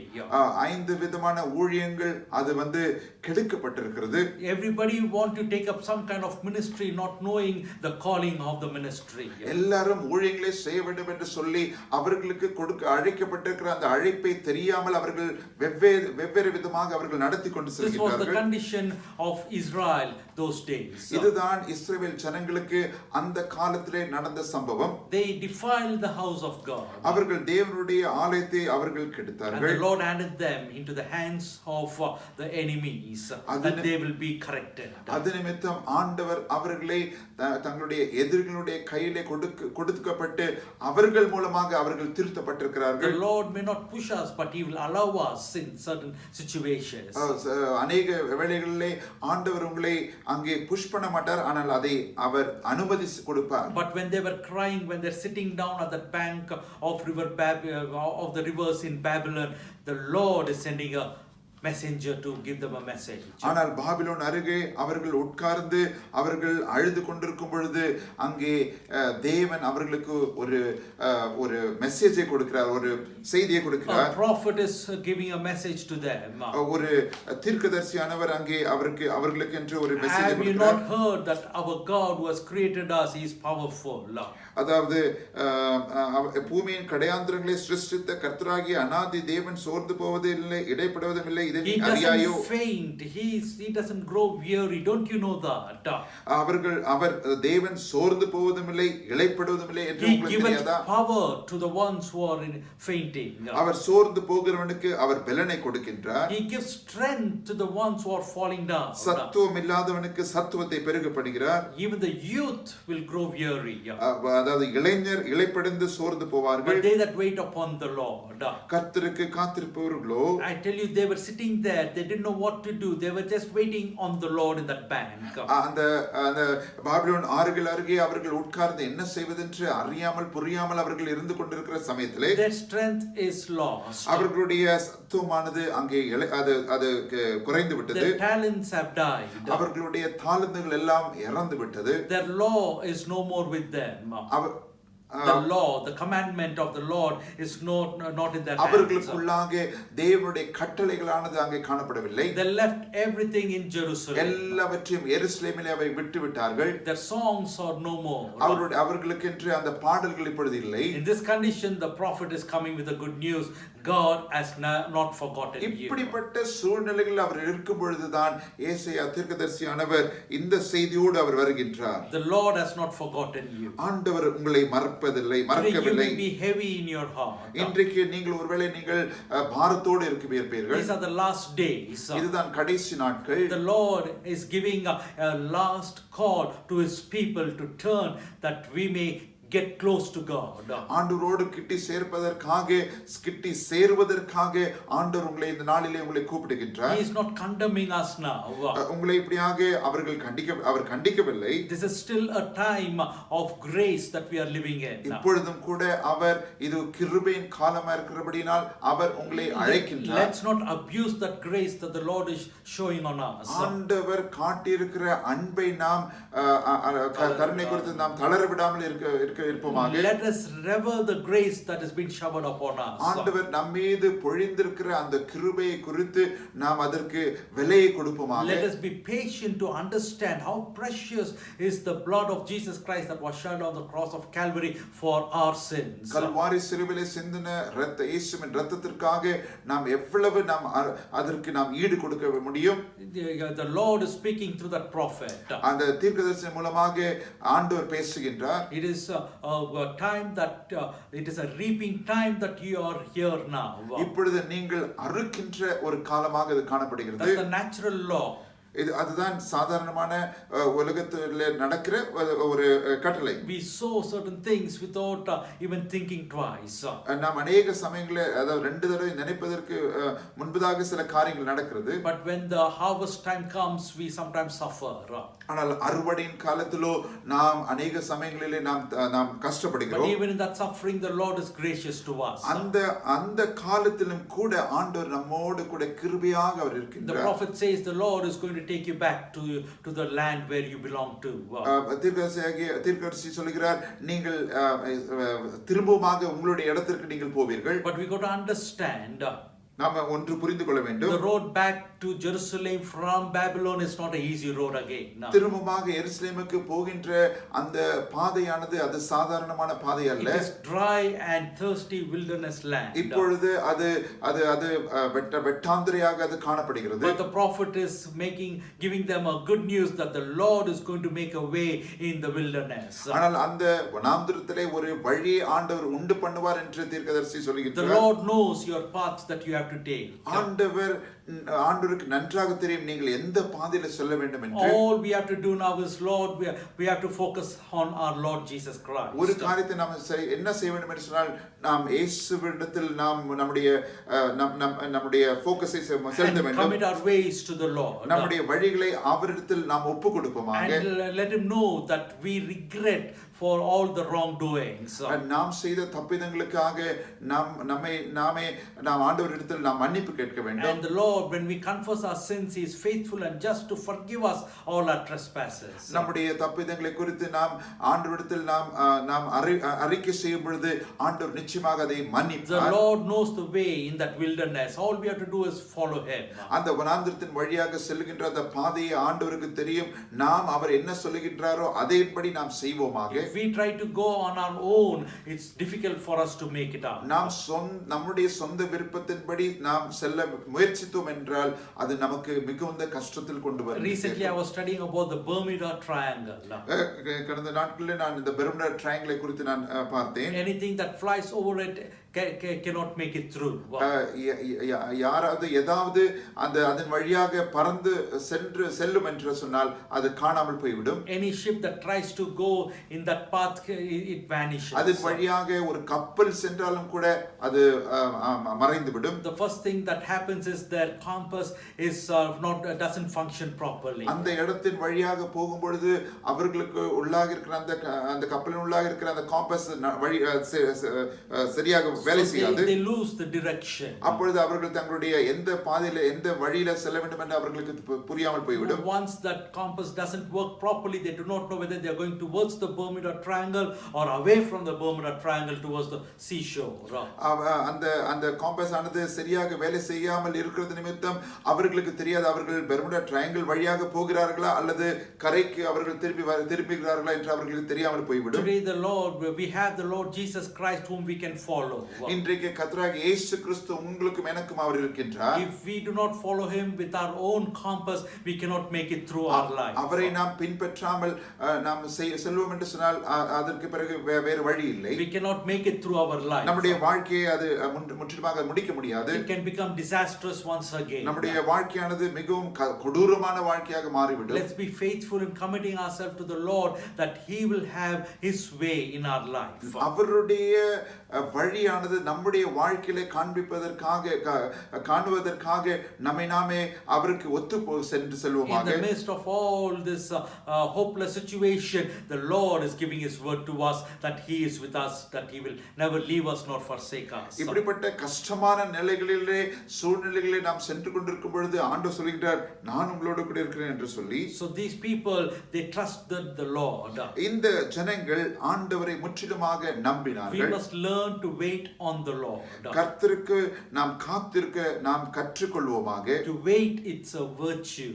5 விதமான ஊழியங்கள் அது கெடுக்கப்பட்டிருக்கிறது. Everybody want to take up some kind of ministry not knowing the calling of the ministry. எல்லாரும் ஊழியங்களை செய்ய வேண்டும் என்று சொல்லி அவர்களுக்கு அழைக்கப்பட்டிருக்கிற அந்த அழைப்பை தெரியாமல் அவர்கள் வெவ்வேறு விதமாக அவர்கள் நடத்தி கொண்டு This was the செல்கிறார்கள். condition of Israel those days. இதுதான் இஸ்ரவேல் ஜனங்களுக்கு அந்த காலத்திலே நடந்த சம்பவம். They defiled the house of God. அவர்கள் தேவனுடைய ஆலயத்தை அவர்கள் And கெடுத்தார்கள். the Lord handed them into the hands of the enemies, that they will be corrected. அது நிமித்தம் ஆண்டவர் அவர்களை தங்களுடைய எதிரிகளுடைய கையிலே கொடுக்கப்பட்டு அவர்கள் மூலமாக அவர்கள் The திருத்தப்பட்டிருக்கிறார்கள். Lord may not push us, but He will allow us in certain situations. அநேக வேளைகளிலே ஆண்டவர் உங்களை அங்கே புஷ் பண்ண மாட்டார், ஆனால் அதை அவர் அனுமதி கொடுப்பார். But when they were crying, when they're sitting down at the bank of the rivers in Babylon, the Lord is sending a messenger to give them a message. ஆனால் பாபிலோன் அருகே அவர்கள் உட்கார்ந்து அவர்கள் அழுது கொண்டிருக்கும் பொழுது அங்கே தேவன் அவர்களுக்கு ஒரு மெசேஜை கொடுக்கிறார், ஒரு செய்தியை A கொடுக்கிறார். prophet is giving a message to them. ஒரு தீர்க்கதரிசியானவர் அங்கே அவர்களுக்கு என்று ஒரு மெசேஜை Have you கொடுக்கிறார். not heard that our God who has created us, He is powerful? அதாவது பூமியின் கடையாந்திரங்களை சிருஷ்டித்த கர்த்தராகிய அநாதி தேவன் சோர்ந்து போவதில்லை, இடைப்படுவதும் இல்லை. இதை He அறியாயோ? doesn't faint. He doesn't grow weary. Don't you know that? அவர் தேவன் சோர்ந்து போவதும் இல்லை, இளைப்படுவதும் இல்லை என்று He உங்களுக்கு gives தெரியாதா? power to the ones who are fainting. அவர் சோர்ந்து போகிறவனுக்கு அவர் பெலனை கொடுக்கின்றார். He gives strength to the ones who are falling down. சத்துவம் இல்லாதவனுக்கு சத்துவத்தை பெருகப்படுகிறார். Even the youth will grow weary. அதாவது இளைஞர் இளைப்படைந்து சோர்ந்து போவார்கள். But they that wait upon the Lord. கர்த்தருக்கு காத்திருப்பவர்களோ, I tell you, they were sitting there. They didn't know what to do. They were just waiting on the Lord in that bank. அந்த Babylon ஆறுகள் அருகே அவர்கள் உட்கார்ந்து என்ன செய்வதென்று அறியாமல் புரியாமல் அவர்கள் இருந்து கொண்டிருக்கிற சமயத்திலே Their strength is lost. அவர்களுடைய சத்துவமானது அங்கே அது குறைந்து விட்டது. Their talents have died. அவர்களுடைய தாளந்துகள் எல்லாம் இறந்து விட்டது. Their law is no more with them. The law, the commandment of the Lord is not in their hands. அவர்களுக்குள்ளாக தேவனுடைய கட்டளைகளானது அங்கே காணப்படவில்லை. They left everything in Jerusalem. எல்லாவற்றையும் எருசலேமிலே அவை விட்டு விட்டார்கள். Their songs are no more. அவர்களுக்கென்று அந்த பாடல்கள் இப்பொழுது இல்லை. In this condition, the prophet is coming with the good news. God has not forgotten you. இப்படிப்பட்ட சூழ்நிலைகளில் அவர் இருக்கும் பொழுதுதான் ஏசாயா தீர்க்கதரிசியானவர் இந்த செய்தியோடு அவர் வருகின்றார். The Lord has not forgotten you. ஆண்டவர் உங்களை மறக்கவில்லை. You will be heavy in your heart. இன்றைக்கு நீங்கள் ஒருவேளை நீங்கள் பாரத்தோடு இருப்பீர்கள். These are the last days. இதுதான் கடைசி நாட்கள். The Lord is giving a last call to His people to turn, that we may get close to God. ஆண்டவரோடு கிட்டி சேருவதற்காக ஆண்டவர் உங்களை இந்த நாளிலே உங்களை கூப்பிடுகின்றார். He is not condemning us now. உங்களை இப்படியாக அவர் கண்டிக்கவில்லை. This is still a time of grace that we are living in. இப்பொழுதும் கூட அவர் இது கிருபையின் காலமா இருக்கிறபடியால் அவர் உங்களை அழைக்கின்றார். Let's not abuse that grace that the Lord is showing on us. ஆண்டவர் காட்டியிருக்கிற அன்பை நாம் கருணை குறித்து நாம் தளர விடாமல் இருப்போமாக. Let us revere the grace that has been showered upon us. ஆண்டவர் நம்மீது பொழிந்திருக்கிற அந்த கிருபையை குறித்து நாம் அதற்கு விலையை கொடுப்போமாக. Let us be patient to understand how precious is the blood of Jesus Christ that was shed on the cross of Calvary for our sins. Kalvari சிலுவையிலே சிந்தின இயேசுவின் இரத்தத்திற்காக நாம் எவ்வளவு நாம் அதற்கு நாம் ஈடு கொடுக்க முடியும். The Lord is speaking through that prophet. அந்த தீர்க்கதரிசி மூலமாக ஆண்டவர் பேசுகின்றார். It is a time that it is a reaping time that you are here now. இப்பொழுது நீங்கள் அறுக்கின்ற ஒரு காலமாக இது காணப்படுகிறது. That's the natural law. அதுதான் சாதாரணமான உலகத்திலே நடக்கிற ஒரு கட்டளை. We sow certain things without even thinking twice. நாம் अनेक சமயங்களில் அதாவது ரெண்டு தடவை நினைப்பதற்கு முன்பதாக சில காரியங்கள் நடக்கிறது. But when the harvest time comes, we sometimes suffer. ஆனால் அறுவடையின் காலத்திலோ நாம் अनेक சமயங்களிலே நாம் கஷ்டப்படுகிறோம். But even in that suffering, the Lord is gracious to us. அந்த காலத்திலும் கூட ஆண்டவர் நம்மோடு கூட கிருபையாக அவர் இருக்கின்றார். The prophet says the Lord is going to take you back to the land where you belong to. தீர்க்கதரிசி சொல்கிறார் நீங்கள் திரும்பமாக உங்களுடைய இடத்திற்கு நீங்கள் போவீர்கள். But we got to understand நாம ஒன்று புரிந்து கொள்ள வேண்டும். The road back to Jerusalem from Babylon is not an easy road again. திரும்பமாக எருசலேமுக்கு போகின்ற அந்த பாதையானது அது சாதாரணமான பாதை அல்ல. It is dry and thirsty wilderness land. இப்பொழுது அது வெட்டாந்திரையாக அது காணப்படுகிறது. But the prophet is giving them a good news that the Lord is going to make a way in the wilderness. ஆனால் அந்த வனாந்திரத்திலே ஒரு வழியை ஆண்டவர் உண்டு பண்ணுவார் என்று தீர்க்கதரிசி சொல்கிறார். The Lord knows your paths that you have to take. ஆண்டவருக்கு நன்றாக தெரியும் நீங்கள் எந்த பாதையில செல்ல வேண்டும் என்று. All we have to do now is Lord we have to focus on our Lord Jesus Christ. ஒரு காரியத்தை நாம் என்ன செய்ய வேண்டும் என்று சொன்னால் நாம் இயேசுவிடத்தில் நாம் நம்முடைய ஃபோக்கஸை செலுத்த வேண்டும். Commit our ways to the Lord. நம்முடைய வழிகளை அவரிடத்தில் நாம் ஒப்பு கொடுப்போமாக. And let him know that we regret for all the wrongdoings. நாம் செய்த தப்பிதங்களுக்காக நாம் ஆண்டவரிடத்தில் நாம் மன்னிப்பு கேட்க வேண்டும். And the Lord, when we confess our sins, he is faithful and just to forgive us all our trespasses. நம்முடைய தப்பிதங்களை குறித்து நாம் ஆண்டவரிடத்தில் நாம் அறிக்கை செய்யும் பொழுது ஆண்டவர் நிச்சயமாக அதை மன்னிப்பார். The Lord knows the way in that wilderness. All we have to do is follow him. அந்த வனாந்திரத்தின் வழியாக செல்கின்ற அந்த பாதையை ஆண்டவருக்கு தெரியும். நாம் அவர் என்ன சொல்லுகின்றாரோ அதேபடி நாம் செய்வோமாக. If we try to go on our own, it's difficult for us to make it out. நாம் நம்முடைய சொந்த விருப்பத்தின்படி நாம் செல்ல முயற்சித்தோம் என்றால் அது நமக்கு மிகுந்த கஷ்டத்தில் கொண்டு வரும். Recently I was studying about the Bermuda Triangle. கடந்த நாட்களில் நான் இந்த பெர்முடா ட்ரையாங்கிளை குறித்து நான் பார்த்தேன். Anything that flies over it cannot make it through. யாராவது ஏதாவது அதன் வழியாக பறந்து செல்லும் என்று சொன்னால் அது காணாமல் போய்விடும். Any ship that tries to go in that path, it vanishes. அதன் வழியாக ஒரு கப்பல் சென்றாலும் கூட அது மறைந்துவிடும். The first thing that happens is their compass is doesn't function properly. அந்த இடத்தின் வழியாக போகும்பொழுது அவர்களுக்கு உள்ளாக இருக்கிற அந்த கப்பலின் உள்ளாக இருக்கிற அந்த காம்பஸ் வழி சரியாக வேலை செய்யாது. They lose the direction. அப்பொழுது அவர்கள் தங்களுடைய எந்த பாதையில எந்த வழியில செல்ல வேண்டும் என்று அவர்களுக்கு புரியாமல் போய்விடும். Once that compass doesn't work properly, they do not know whether they are going towards the Bermuda Triangle or away from the Bermuda Triangle towards the seashore. அந்த காம்பஸ் ஆனது சரியாக வேலை செய்யாமல் இருக்கிறது நிமித்தம் அவர்களுக்கு தெரியாது அவர்கள் பெர்முடா ட்ரையாங்கிள் வழியாக போகிறார்களா அல்லது கரைக்கு அவர்கள் திரும்புகிறார்களா என்று அவர்களுக்கு தெரியாமல் போய்விடும். Today we have the Lord Jesus Christ whom we can follow. இன்றைக்கு கர்த்தராகிய இயேசு கிறிஸ்து உங்களுக்கும் எனக்கும் அவர் இருக்கின்றார். If we do not follow him with our own compass, we cannot make it through our life. அவரை நாம் பின்பற்றாமல் நாம் செல்வோம் என்று சொன்னால் அதற்கு பிறகு வேறு வழி இல்லை. We cannot make it through our life. நம்முடைய வாழ்க்கையை அது முற்றிலுமாக முடிக்க முடியாது. It can become disastrous once again. நம்முடைய வாழ்க்கையானது மிகவும் கொடூரமான வாழ்க்கையாக மாறிவிடும். Let's be faithful in committing ourselves to the Lord, that He will have His way in our life. அவருடைய வழியானது நம்முடைய வாழ்க்கையிலே காணுவதற்காக நம்மை நாமே அவருக்கு ஒத்து சென்று செல்வோமாக. In the midst of all this hopeless situation, the Lord is giving His word to us that He is with us, that He will never leave us nor forsake us. இப்படிப்பட்ட கஷ்டமான நிலைகளிலே சூழ்நிலைகளிலே நாம் சென்று கொண்டிருக்கும் பொழுது ஆண்டவர் சொல்கிறார், நான் உங்களோடு கூட இருக்கிறேன் என்று சொல்லி. So these people, they trusted the Lord. இந்த ஜனங்கள் ஆண்டவரை முற்றிலுமாக நம்பினார்கள். We must learn to wait on the Lord. கர்த்தருக்கு நாம் காத்திருக்க நாம் கற்றுக்கொள்வோமாக. To wait, it's a virtue.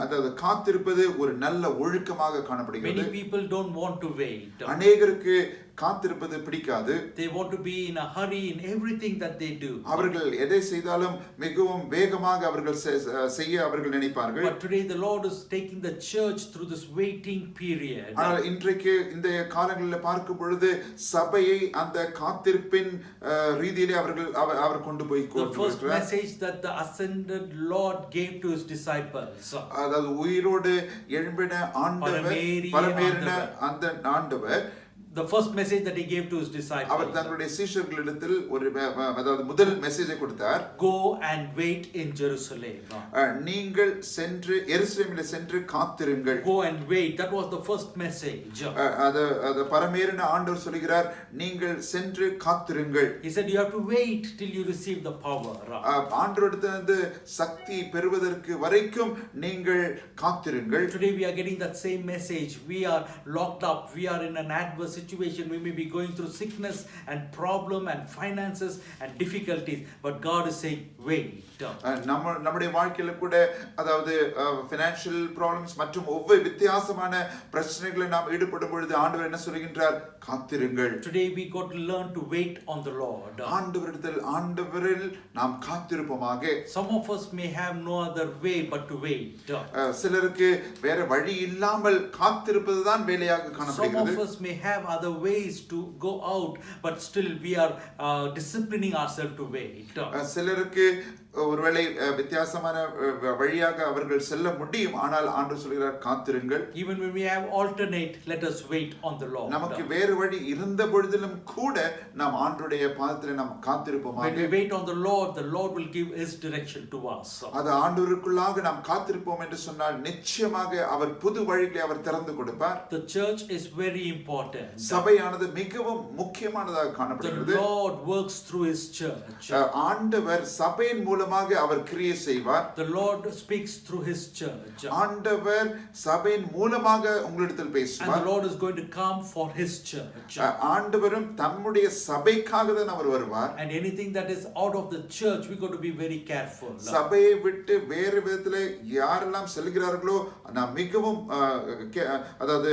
அதாவது காத்திருப்பது ஒரு நல்ல ஒழுக்கமாக காணப்படுகிறது. Many people don't want to wait. அநேகருக்கு காத்திருப்பது பிடிக்காது. They want to be in a hurry in everything that they do. அவர்கள் எதை செய்தாலும் மிகவும் வேகமாக அவர்கள் செய்ய அவர்கள் நினைப்பார்கள். But today the Lord is taking the church through this waiting period. ஆனால் இன்றைக்கு இந்த காலங்களில் பார்க்கும் பொழுது சபையை அந்த காத்திருப்பின் ரீதியிலே அவர் கொண்டு போய் The first message that the ascended Lord gave to His disciples. அதாவது உயிரோடு எழும்பின ஆண்டவர் பரமேறின அந்த ஆண்டவர், the first message that He gave to His disciples. அவர் தங்களுடைய சீஷர்களிடத்தில் ஒரு அதாவது முதல் மெசேஜை கொடுத்தார். Go and wait in Jerusalem. நீங்கள் சென்று எருசலேமிலே சென்று காத்திருங்கள். Go and wait. That was the first message. அது பரமேறின ஆண்டவர் சொல்கிறார், நீங்கள் சென்று காத்திருங்கள். He said you have to wait till you receive the power. ஆண்டவரிடத்திலிருந்து சக்தி பெறுவதற்கு வரைக்கும் நீங்கள் காத்திருங்கள். Today we are getting that same message. We are locked up. We are in an adverse situation. We may be going through sickness and problem and finances and difficulties, but God is saying wait. நம்முடைய வாழ்க்கையில கூட அதாவது financial problems மற்றும் ஒவ்வொரு வித்தியாசமான பிரச்சனைகளை நாம் ஈடுபடும் பொழுது ஆண்டவர் என்ன சொல்கின்றார்? காத்திருங்கள். Today we got to learn to wait on the Lord. ஆண்டவரில் நாம் காத்திருப்போமாக. Some of us may have no other way but to wait. சிலருக்கு வேற வழி இல்லாமல் காத்திருப்பதுதான் வேலையாக காணப்படுகிறது. Some of us may have other ways to go out, but still we are disciplining ourselves to wait. சிலருக்கு ஒருவேளை வித்தியாசமான வழியாக அவர்கள் செல்ல முடியும், ஆனால் ஆண்டவர் சொல்கிறார் காத்திருங்கள். Even when we have alternate, let us wait on the Lord. நமக்கு வேறு வழி இருந்த பொழுதிலும் கூட நாம் ஆண்டவருடைய பாதத்திலே நாம் காத்திருப்போமாக. When we wait on the Lord will give His direction to us. அது ஆண்டவருக்குள்ளாக நாம் காத்திருப்போம் என்று சொன்னால் நிச்சயமாக அவர் புது வழிகளை அவர் திறந்து கொடுப்பார். The church is very important. சபையானது மிகவும் முக்கியமானதாக காணப்படுகிறது. The Lord works through His church. ஆண்டவர் சபையின் மூலமாக அவர் கிரியை செய்வார். The Lord speaks through His church. ஆண்டவர் சபையின் மூலமாக உங்களிடத்தில் பேசுவார். And the Lord is going to come for His church. ஆண்டவரும் தம்முடைய சபைக்காக தான் அவர் வருவார். And anything that is out of the church, we got to be very careful. சபையை விட்டு வேறு விதத்திலே யாரெல்லாம் செல்கிறார்களோ நாம் மிகவும் அதாவது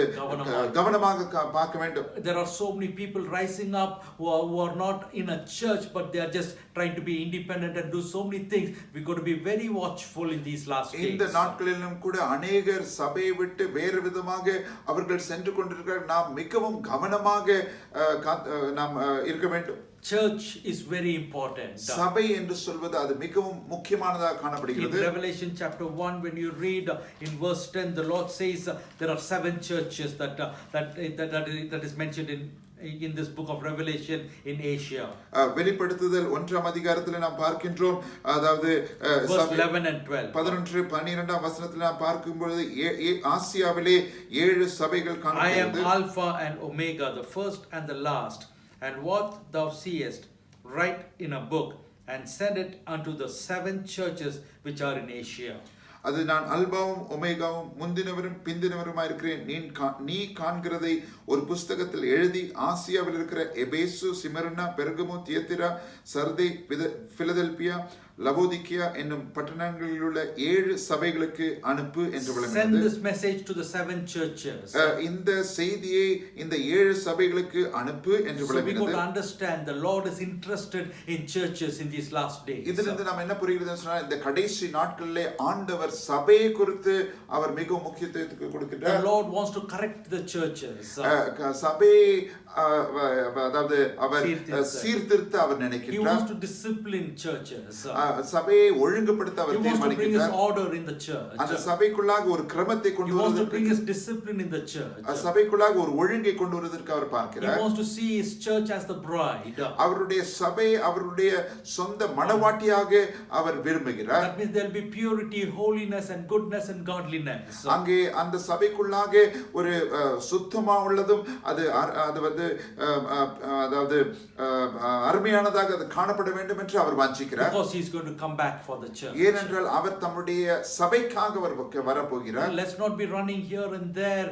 கவனமாக பார்க்க வேண்டும். There are so many people rising up who are not in a church, but they are just trying to be independent and do so many things. We got to be very watchful in these last days. இந்த நாட்களிலும் கூட அநேகர் சபையை விட்டு வேறு விதமாக அவர்கள் சென்று கொண்டிருக்கிறார்கள். நாம் மிகவும் கவனமாக நாம் இருக்க வேண்டும். Church is very important. சபை என்று சொல்வது அது மிகவும் முக்கியமானதாக காணப்படுகிறது. In Revelation chapter 1, when you read in verse 10, the Lord says there are 7 churches that is mentioned in this book of Revelation in Asia. வெளிப்படுத்துதல் 1ஆம் அதிகாரத்தில் நாம் பார்க்கின்றோம், அதாவது verse 11 and 12. 11 12ஆம் வசனத்தில் நாம் பார்க்கும்போது ஆசியாவிலே 7 சபைகள் காணப்படுகிறது. I am Alpha and Omega, the first and the last, and what thou seest, write in a book and send it unto the 7 churches which are in Asia. அது நான் அல்பாவும் ஒமேகாவும் முந்தினவரும் பிந்தினவருமாய் இருக்கிறேன். நீ காண்கிறதை ஒரு புஸ்தகத்தில் எழுதி ஆசியாவில் இருக்கிற எபேசு, சிமர்னா, பெர்கமு, தியத்திரா, சர்தை, பிலதெல்பியா, லவோதிக்கியா என்னும் பட்டணங்களில் உள்ள 7 சபைகளுக்கு அனுப்பு என்று விளங்குகிறது. Send this message to the 7 churches. இந்த செய்தியை இந்த 7 சபைகளுக்கு அனுப்பு என்று விளங்குகிறது. So we got to understand the Lord is interested in churches in these last days. இதிலிருந்து நாம் என்ன புரிகிறது சொன்னால், இந்த கடைசி நாட்களிலே ஆண்டவர் ஆண்டவர் சபையை குறித்து அவர் மிகவும் முக்கியத்துவம் The கொடுக்கிறார். Lord wants to correct the churches. சபையை அதாவது அவர் சீர்திருத்த. சீர்திருத்த அவர் He நினைக்கிறார். wants to discipline churches. சபையை ஒழுங்குபடுத்த அவர் He wants to bring His தீர்மானிக்கிறார். order in the church. அந்த சபைக்குள்ளாக ஒரு கிரமத்தை He கொண்டு wants to bring வருவதற்கு His discipline in the church. சபைக்குள்ளாக ஒரு ஒழுங்கை கொண்டு வருவதற்கு அவர் He பார்க்கிறார். wants to see His church as the bride. அவருடைய சபை அவருடைய சொந்த மனவாட்டியாக அவர் விரும்புகிறார். That means there will be purity, holiness and goodness and godliness. அங்கே அந்த சபைக்குள்ளாக ஒரு சுத்தமா உள்ளதும் அது அது வந்து அதாவது அருமையானதாக அது காணப்பட வேண்டும் என்று அவர் வாஞ்சிக்கிறார். Because He is going to come back for the church. ஏனென்றால் அவர் தம்முடைய சபைக்காக அவர் வரப்போகிறார். Let's not be running here and there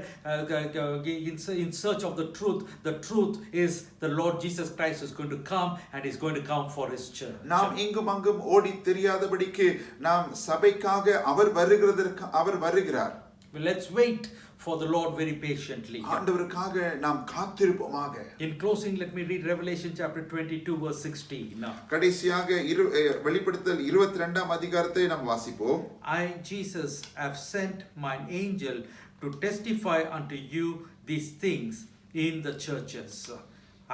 in search of the truth. The truth is the Lord Jesus Christ is going to come and He's going to come for His church. நாம் இங்கும் அங்கும் ஓடி தெரியாதபடிக்கு நாம் சபைக்காக அவர் வருகிறார். Let's wait for the Lord very patiently. ஆண்டவருக்காக நாம் காத்திருப்போமாக. In closing, let me read Revelation chapter 22 verse 16. கடைசியாக வெளிப்படுத்தல் 22ஆம் அதிகாரத்தை நாம் வாசிப்போம். I, Jesus, have sent mine angel to testify unto you these things in the churches.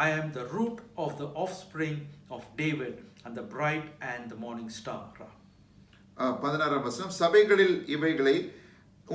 I am the root of the offspring of David and the bride and the morning star. 16ஆம் வசனம், சபைகளில் இவைகளை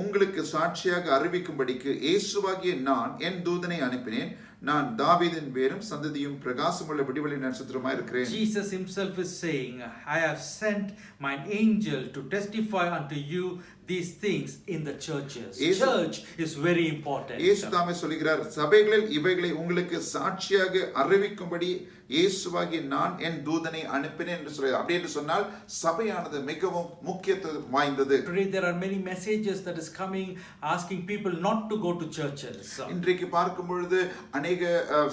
உங்களுக்கு சாட்சியாக அறிவிக்கும்படிக்கு இயேசுவாகிய நான் என் தூதனை அனுப்பினேன். நான் தாவீதின் வேரும் சந்ததியும் பிரகாசமுள்ள விடிவெளி நட்சத்திரமாய் இருக்கிறேன். Jesus himself is saying, I have sent mine angel to testify unto you these things in the churches. Church is very important. இயேசு தாமே சொல்கிறார், சபைகளில் இவைகளை உங்களுக்கு சாட்சியாக அறிவிக்கும்படி இயேசுவாகிய நான் என் தூதனை அனுப்பினேன் என்று சொல்கிறார். அப்படி என்று சொன்னால் சபையானது மிகவும் முக்கியத்துவம் வாய்ந்தது. Today there are many messages that is coming asking people not to go to churches. இன்றைக்கு பார்க்கும் பொழுது அநேக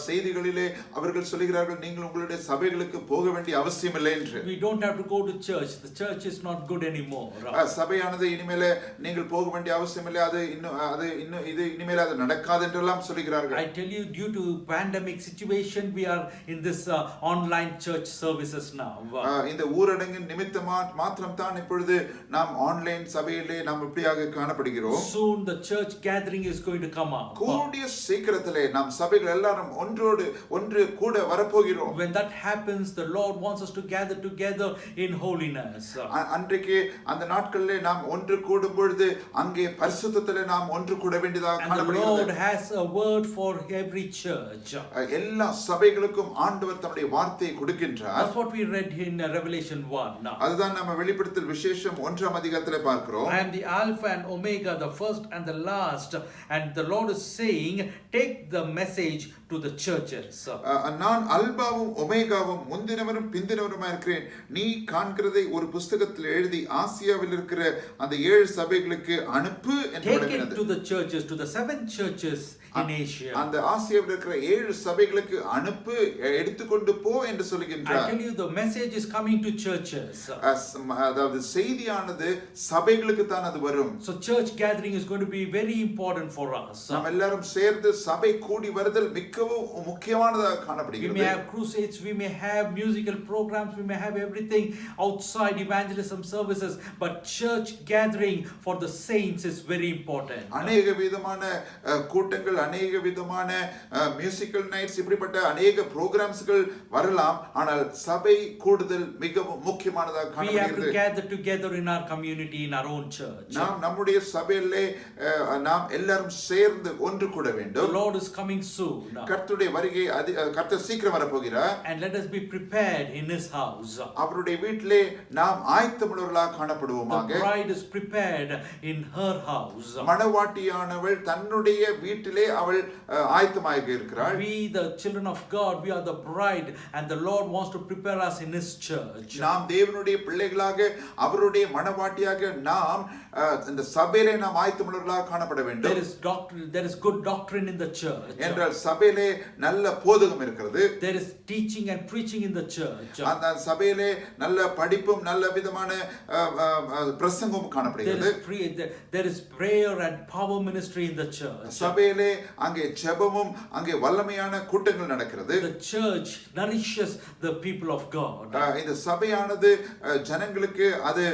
செய்திகளிலே அவர்கள் சொல்கிறார்கள், நீங்கள் உங்களுடைய சபைகளுக்கு போக வேண்டிய அவசியம் இல்லை என்று. We don't have to go to church. The church is not good anymore. சபையானது இனிமேல் நீங்கள் போக வேண்டிய அவசியம் இல்லை, அது இனிமேல் அது நடக்காது என்றெல்லாம் சொல்கிறார்கள். I tell you, due to pandemic situation, we are in this online church services now. இந்த ஊரடங்கின் நிமித்தமா மாத்திரம் தான் இப்பொழுது நாம் ஆன்லைன் சபையிலே நாம் இப்படியாக காணப்படுகிறோம். Soon the church gathering is going to come up. கூடிய சீக்கிரத்திலே நாம் சபைகள் எல்லாரும் ஒன்று கூட வரப்போகிறோம். When that happens, the Lord wants us to gather together in holiness. அன்றைக்கு அந்த நாட்களிலே நாம் ஒன்று கூடும் பொழுது அங்கே பரிசுத்தத்திலே நாம் ஒன்று கூட வேண்டியதாக காணப்படுகிறது. And the Lord has a word for every church. எல்லா சபைகளுக்கும் ஆண்டவர் தம்முடைய வார்த்தையை கொடுக்கின்றார். That's what we read in Revelation 1. அதுதான் நம்ம வெளிப்படுத்தல் விசேஷம் 1ஆம் அதிகாரத்திலே பார்க்கிறோம். I am the Alpha and Omega, the first and the last, and the Lord is saying, take the message to the churches. நான் அல்பாவும் ஒமேகாவும் முந்தினவரும் பிந்தினவருமாய் இருக்கிறேன். நீ காண்கிறதை ஒரு புத்தகத்தில் எழுதி ஆசியாவில் இருக்கிற அந்த 7 சபைகளுக்கு அனுப்பு என்று Take it to the churches, to the 7 churches in Asia. அந்த ஆசியாவில் இருக்கிற 7 சபைகளுக்கு அனுப்பு, எடுத்துக்கொண்டு போ என்று சொல்கிறார். I tell you, the message is coming to churches. அதாவது செய்தியானது சபைகளுக்கு தான் அது வரும். So church gathering is going to be very important for us. நாம் எல்லாரும் சேர்ந்து சபை கூடி வருதல் மிகவும் முக்கியமானதாக We காணப்படுகிறது. may have crusades, we may have musical programs, we may have everything outside evangelism services, but church gathering for the saints is very important. அநேக விதமான கூட்டங்கள், அநேக விதமான மியூசிக்கல் நைட்ஸ், இப்படிப்பட்ட அநேக ப்ரோகிராம்ஸ்கள் வரலாம், ஆனால் சபை கூடுதல் மிகவும் முக்கியமானதாக We have to காணப்படுகிறது. gather together in our community, in our own church. நாம் நம்முடைய சபையிலே நாம் எல்லாரும் சேர்ந்து ஒன்று கூட The வேண்டும். Lord is coming soon. கர்த்தருடைய வருகை கர்த்தர் சீக்கிரம் வரப்போகிறார். And let us be prepared in His house. அவருடைய வீட்டிலே நாம் ஆயத்தமுள்ளவர்களாக The காணப்படுவோமாக. bride is prepared in her house. மணவாட்டியானவள் தன்னுடைய வீட்டிலே அவள் ஆயத்தமாக இருக்கிறாள். We, the children of God, we are the bride, and the Lord wants to prepare us in His church. நாம் தேவனுடைய பிள்ளைகளாக அவருடைய மணவாட்டியாக நாம் இந்த சபையிலே நாம் ஆயத்தமுள்ளவர்களாக காணப்பட வேண்டும். There is good doctrine in the church. என்றால் சபையிலே சபையிலே நல்ல போதகம் இருக்கிறது. There is teaching and preaching in the church. அந்த சபையிலே நல்ல படிப்பும் நல்ல விதமான பிரசங்கமும் காணப்படுகிறது. There is prayer and power ministry in the church. சபையிலே அங்கே ஜெபமும் அங்கே வல்லமையான கூட்டங்கள் நடக்கிறது. The church nourishes the people of God. இந்த சபையானது ஜனங்களுக்கு அது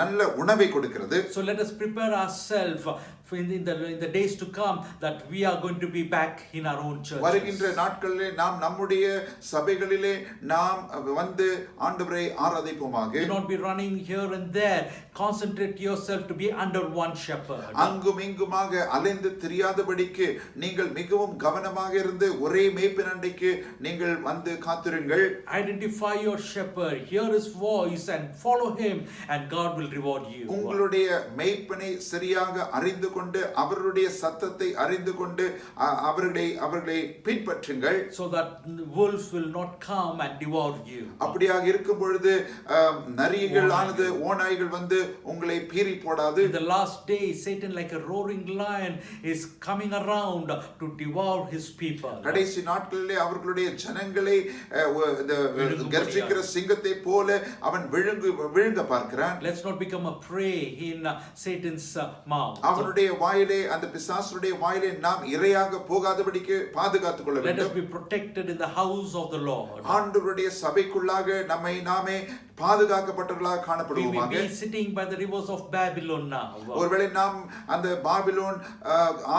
நல்ல உணவை கொடுக்கிறது. So let us prepare ourselves in the days to come that we are going to be back in our own churches. வருகின்ற நாட்களிலே நாம் நம்முடைய சபைகளிலே நாம் வந்து ஆண்டவரை ஆராதிப்போமாக. Do not be running here and there. Concentrate yourself to be under one shepherd. அங்கும் இங்குமாக அலைந்து தெரியாதபடிக்கு நீங்கள் மிகவும் கவனமாக இருந்து ஒரே மேய்ப்பன் அண்டைக்கு நீங்கள் வந்து காத்திருங்கள். Identify your shepherd, hear his voice and follow him, and God will reward you. உங்களுடைய மேய்ப்பனை சரியாக அறிந்து கொண்டு அவருடைய சத்தத்தை அறிந்து கொண்டு அவர்களை பின்பற்றுங்கள். So that wolves will not come and devour you. அப்படியாக இருக்கும் பொழுது நரிகள் ஆனது ஓநாய்கள் வந்து உங்களை பீறி போடாது. In the last day Satan like a roaring lion is coming around to devour his people. கடைசி நாட்களிலே அவர்களுடைய ஜனங்களை கர்ஜிக்கிற சிங்கத்தை போல அவன் விழுங்க பார்க்கிறான். Let's not become a prey in Satan's mouth. அவனுடைய வாயிலே அந்த பிசாசுடைய வாயிலே நாம் இரையாக போகாதபடிக்கு பாதுகாத்துக் கொள்ள வேண்டும். Let us be protected in the house of the Lord. ஆண்டவருடைய சபைக்குள்ளாக நம்மை நாமே பாதுகாக்கப்பட்டவர்களாக காணப்படுவோமாக. We may be sitting by the rivers of Babylon now. ஒருவேளை நாம் அந்த பாபிலோன்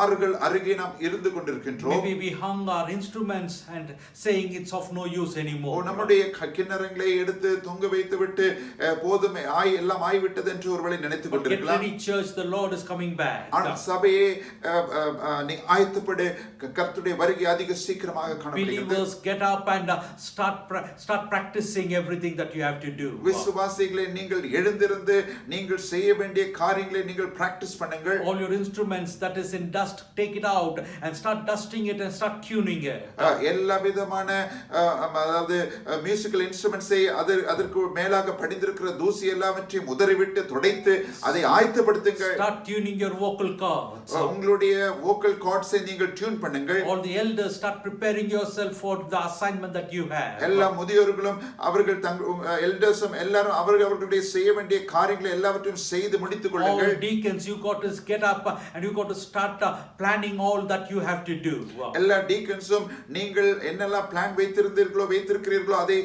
ஆறுகள் அருகே நாம் இருந்து கொண்டிருக்கின்றோம். Maybe we hung our instruments and saying it's of no use anymore. நம்முடைய கிண்ணறங்களை எடுத்து தொங்க வைத்து விட்டு போதுமே எல்லாம் ஆய்விட்டது என்று ஒருவேளை நினைத்துக் கொண்டிருக்கலாம். Get ready church, the Lord is coming back. ஆனால் சபையே நீ ஆயத்தப்படு, கர்த்தருடைய வருகை அதிக சீக்கிரமாக காணப்படுகிறது. Believers, get up and start practicing everything that you have to do. விசுவாசிகளே, நீங்கள் எழுந்திருந்து நீங்கள் செய்ய வேண்டிய காரியங்களை நீங்கள் பிராக்டீஸ் பண்ணுங்கள். All your instruments that is in dust, take it out and start dusting it and start tuning it. எல்லா விதமான அதாவது மியூசிக்கல் இன்ஸ்ட்ருமெண்ட்ஸை அதற்கு மேலாக படிந்திருக்கிற தூசி எல்லாவற்றையும் உதறிவிட்டு துடைத்து அதை ஆயத்தப்படுத்துங்கள். Start tuning your vocal cords. உங்களுடைய vocal cords-ஐ நீங்கள் டியூன் பண்ணுங்கள். All the elders, start preparing yourself for the assignment that you have. எல்லா முதியோர்களும் அவர்கள் எல்டர்ஸும் எல்லாரும் அவர்களுடைய செய்ய வேண்டிய காரியங்களை எல்லாவற்றையும் செய்து முடித்துக் கொள்ளுங்கள். All deacons, you got to get up and you got to start planning all that you have to do. எல்லா டீக்கன்ஸும் நீங்கள் என்னெல்லாம் பிளான் வைத்திருக்கிறீர்களோ அதை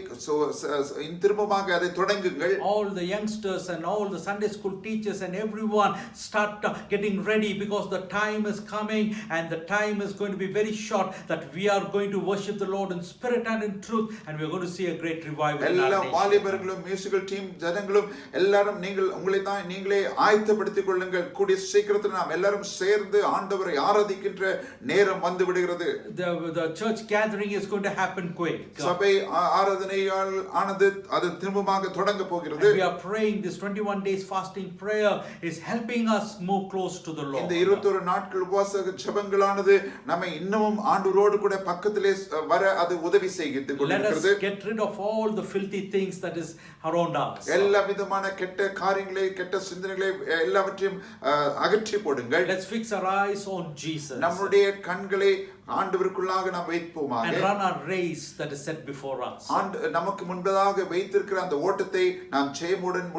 திரும்பமாக அதை தொடங்குங்கள். All the youngsters and all the Sunday school teachers and everyone start getting ready, because the time is coming and the time is going to be very short that we are going to worship the Lord in spirit and in truth, and we are going to see a great revival in our nation. வாலிபர்களும் musical team ஜனங்களும் எல்லாரும் உங்களை தான் நீங்களே ஆயத்தப்படுத்திக் கொள்ளுங்கள். கூடிய சீக்கிரத்தில் நாம் எல்லாரும் சேர்ந்து ஆண்டவரை ஆராதிக்கின்ற நேரம் வந்து விடுகிறது. The church gathering is going to happen quick. சபை ஆராதனையால் ஆனது அது திரும்பமாக தொடங்க போகிறது. We are praying this 21 days fasting prayer is helping us move close to the Lord. இந்த 21 நாட்கள் உபவாச ஜெபங்களானது நம்மை இன்னமும் ஆண்டவரோடு கூட பக்கத்திலே வர அது உதவி செய்கிறது. Let us get rid of all the filthy things that is around us. எல்லா விதமான கெட்ட காரியங்களை கெட்ட சிந்தனைகளை எல்லாவற்றையும் அகற்றி போடுங்கள். Let's fix our eyes on Jesus. நம்முடைய கண்களை ஆண்டவருக்குள்ளாக நாம் வைப்போமாக. And run our race that is set before us. நமக்கு முன்பதாக வைத்திருக்கிற அந்த ஓட்டத்தை நாம் ஜெயமுடன்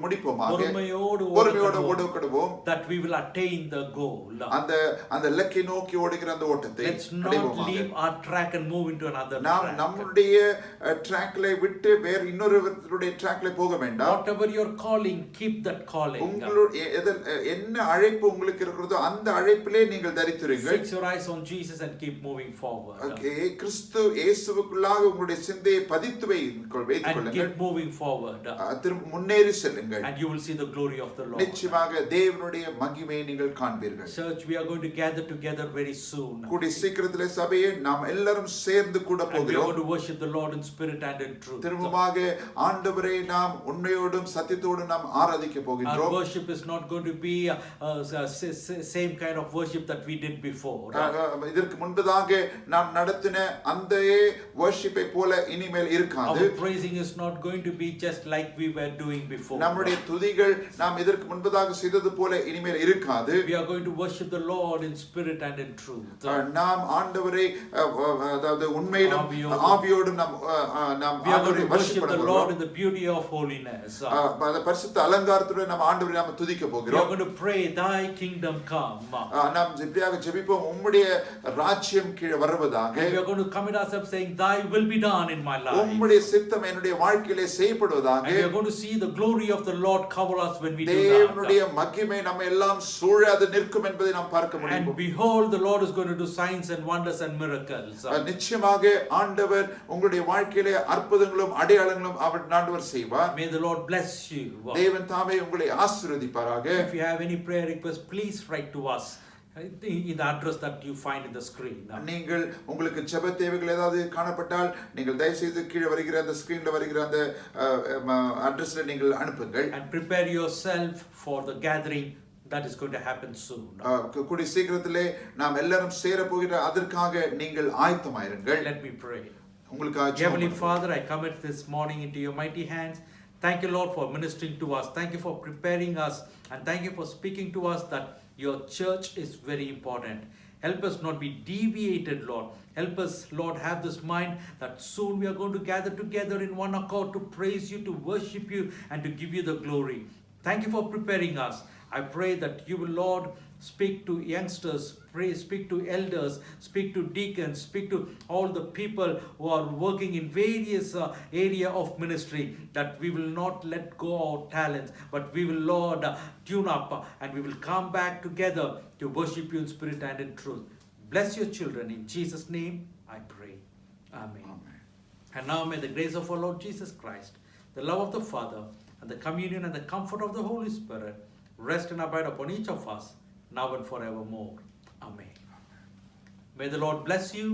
முடிப்போமாக. பொறுமையோடு ஓடுவோம். That we will attain the goal. அந்த இலக்கை நோக்கி ஓடுகிற அந்த ஓட்டத்தை let's not leave our track and move into another track. நம்முடைய ட்ராக்ல விட்டு வேற இன்னொருவருடைய ட்ராக்ல போக வேண்டாம். Whatever your calling, keep that calling. உங்களுடைய என்ன அழைப்பு உங்களுக்கு இருக்கிறதோ அந்த அழைப்பிலே நீங்கள் தரித்திருங்கள். Fix your eyes on Jesus and keep moving forward. Okay, கிறிஸ்து இயேசுவுக்குள்ளாக உங்களுடைய சிந்தையை பதித்து வைத்துக் கொள்ளுங்கள். And keep moving forward. முன்னேறி செல்லுங்கள். And you will see the glory of the Lord. நிச்சயமாக தேவனுடைய மகிமையை நீங்கள் காண்பீர்கள். Church, we are going to gather together very soon. கூடிய சீக்கிரத்திலே சபையை நாம் எல்லாரும் சேர்ந்து கூட போகிறோம். We are going to worship the Lord in spirit and in truth. திரும்பமாக ஆண்டவரை நாம் உண்மையோடும் சத்தியத்தோடும் நாம் ஆராதிக்க போகிறோம். Our worship is not going to be same kind of worship that we did before. இதற்கு முன்பதாக நாம் நடத்தின அந்த worship-ஐ போல இனிமேல் இருக்காது. Our praising is not going to be just like we were doing before. நம்முடைய துதிகள் நாம் இதற்கு முன்பதாக செய்தது போல இனிமேல் இருக்காது. We are going to worship the Lord in spirit and in truth. நாம் ஆண்டவரை அதாவது உண்மையிலும் ஆவியோடும் நாம் we are going to worship the Lord in the beauty of holiness. பரிசுத்த அலங்காரத்துடன் நாம் ஆண்டவரை நாம் துதிக்க We are போகிறோம். going to pray thy kingdom come. நாம் இப்படியாக ஜெபிப்போம், உம்முடைய ராஜ்யம் கீழே வருவதாக. We are going to commit ourselves saying thy will be done in my life. உம்முடைய சித்தம் என்னுடைய வாழ்க்கையிலே செய்யப்படுவதாக. And we are going to see the glory of the Lord cover us when we do தேவனுடைய that. மகிமை நம்ம எல்லாம் சூழாது நிற்கும் என்பதை நாம் பார்க்க முடியும். And behold, the Lord is going to do signs and wonders and miracles. நிச்சயமாக ஆண்டவர் உங்களுடைய வாழ்க்கையிலே அற்புதங்களும் அடையாளங்களும் ஆண்டவர் செய்வார். May the Lord bless you. தேவன் தாமே உங்களை ஆசீர்வதிப்பாராக. If you have any prayer request, please write to us in the address that you find in the screen. நீங்கள் உங்களுக்கு ஜெப தேவைகள் ஏதாவது காணப்பட்டால் நீங்கள் தயவு செய்து கீழே வருகிற அந்த ஸ்கிரீன்ல வருகிற அந்த அட்ரஸ்ல நீங்கள் அனுப்புங்கள். And prepare yourself for the gathering that is going to happen soon. கூடிய சீக்கிரத்திலே நாம் எல்லாரும் சேர போகிற அதற்காக நீங்கள் ஆயத்தமாயிருங்கள். Let me pray. உங்களுக்காக Heavenly Father, I commit this morning into your mighty hands. Thank you, Lord, for ministering to us. Thank you for preparing us. And thank you for speaking to us that your church is very important. Help us not be deviated, Lord. Help us, Lord, have this mind that soon we are going to gather together in one accord to praise you, to worship you, and to give you the glory. Thank you for preparing us. I pray that you will, Lord, speak to youngsters, speak to elders, speak to deacons, speak to all the people who are working in various area of ministry, that we will not let go our talents, but we will, Lord, tune up and we will come back together to worship you in spirit and in truth. Bless your children. In Jesus' name, I pray. Amen. Amen. And now may the grace of our Lord Jesus Christ, the love of the Father, and the communion and the comfort of the Holy Spirit rest and abide upon each of us, now and forevermore. Amen. May the Lord bless you.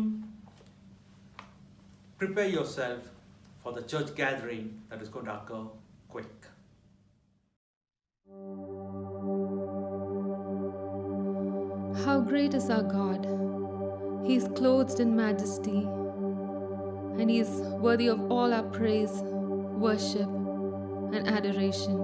Prepare yourself for the church gathering that is going to occur quick. How great is our God! He is clothed in majesty, and He is worthy of all our praise, worship, and adoration.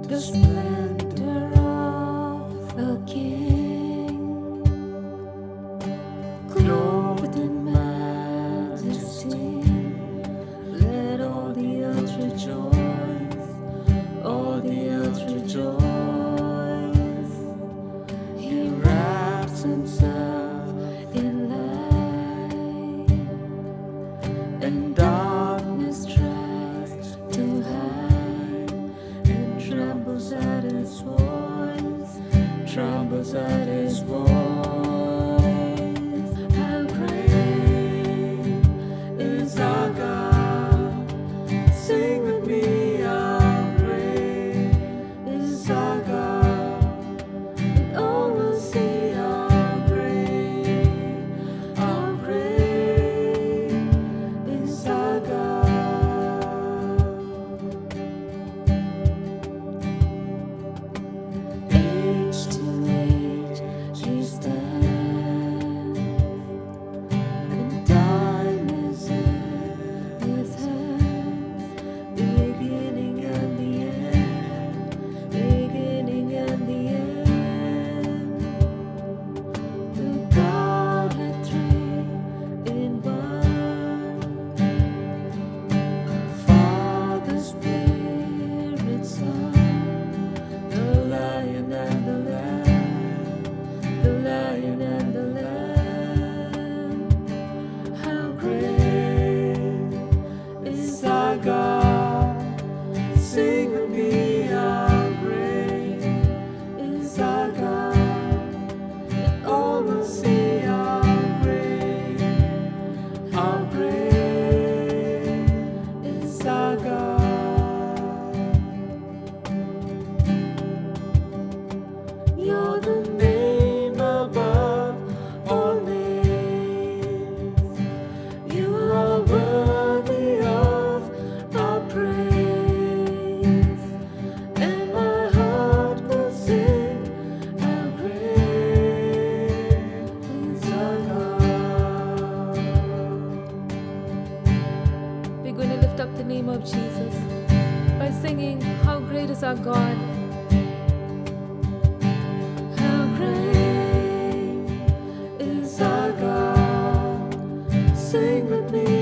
The splendor of the King, clothed in majesty. Let all the earth rejoice, all the earth rejoice. He wraps himself in light, and darkness tries to hide, and trembles at his voice, trembles at his voice. How great is our God? Sing with me, how great is our God? And all will see how great is our the name of Jesus by singing, How great is our God! How great is our God? Sing with me.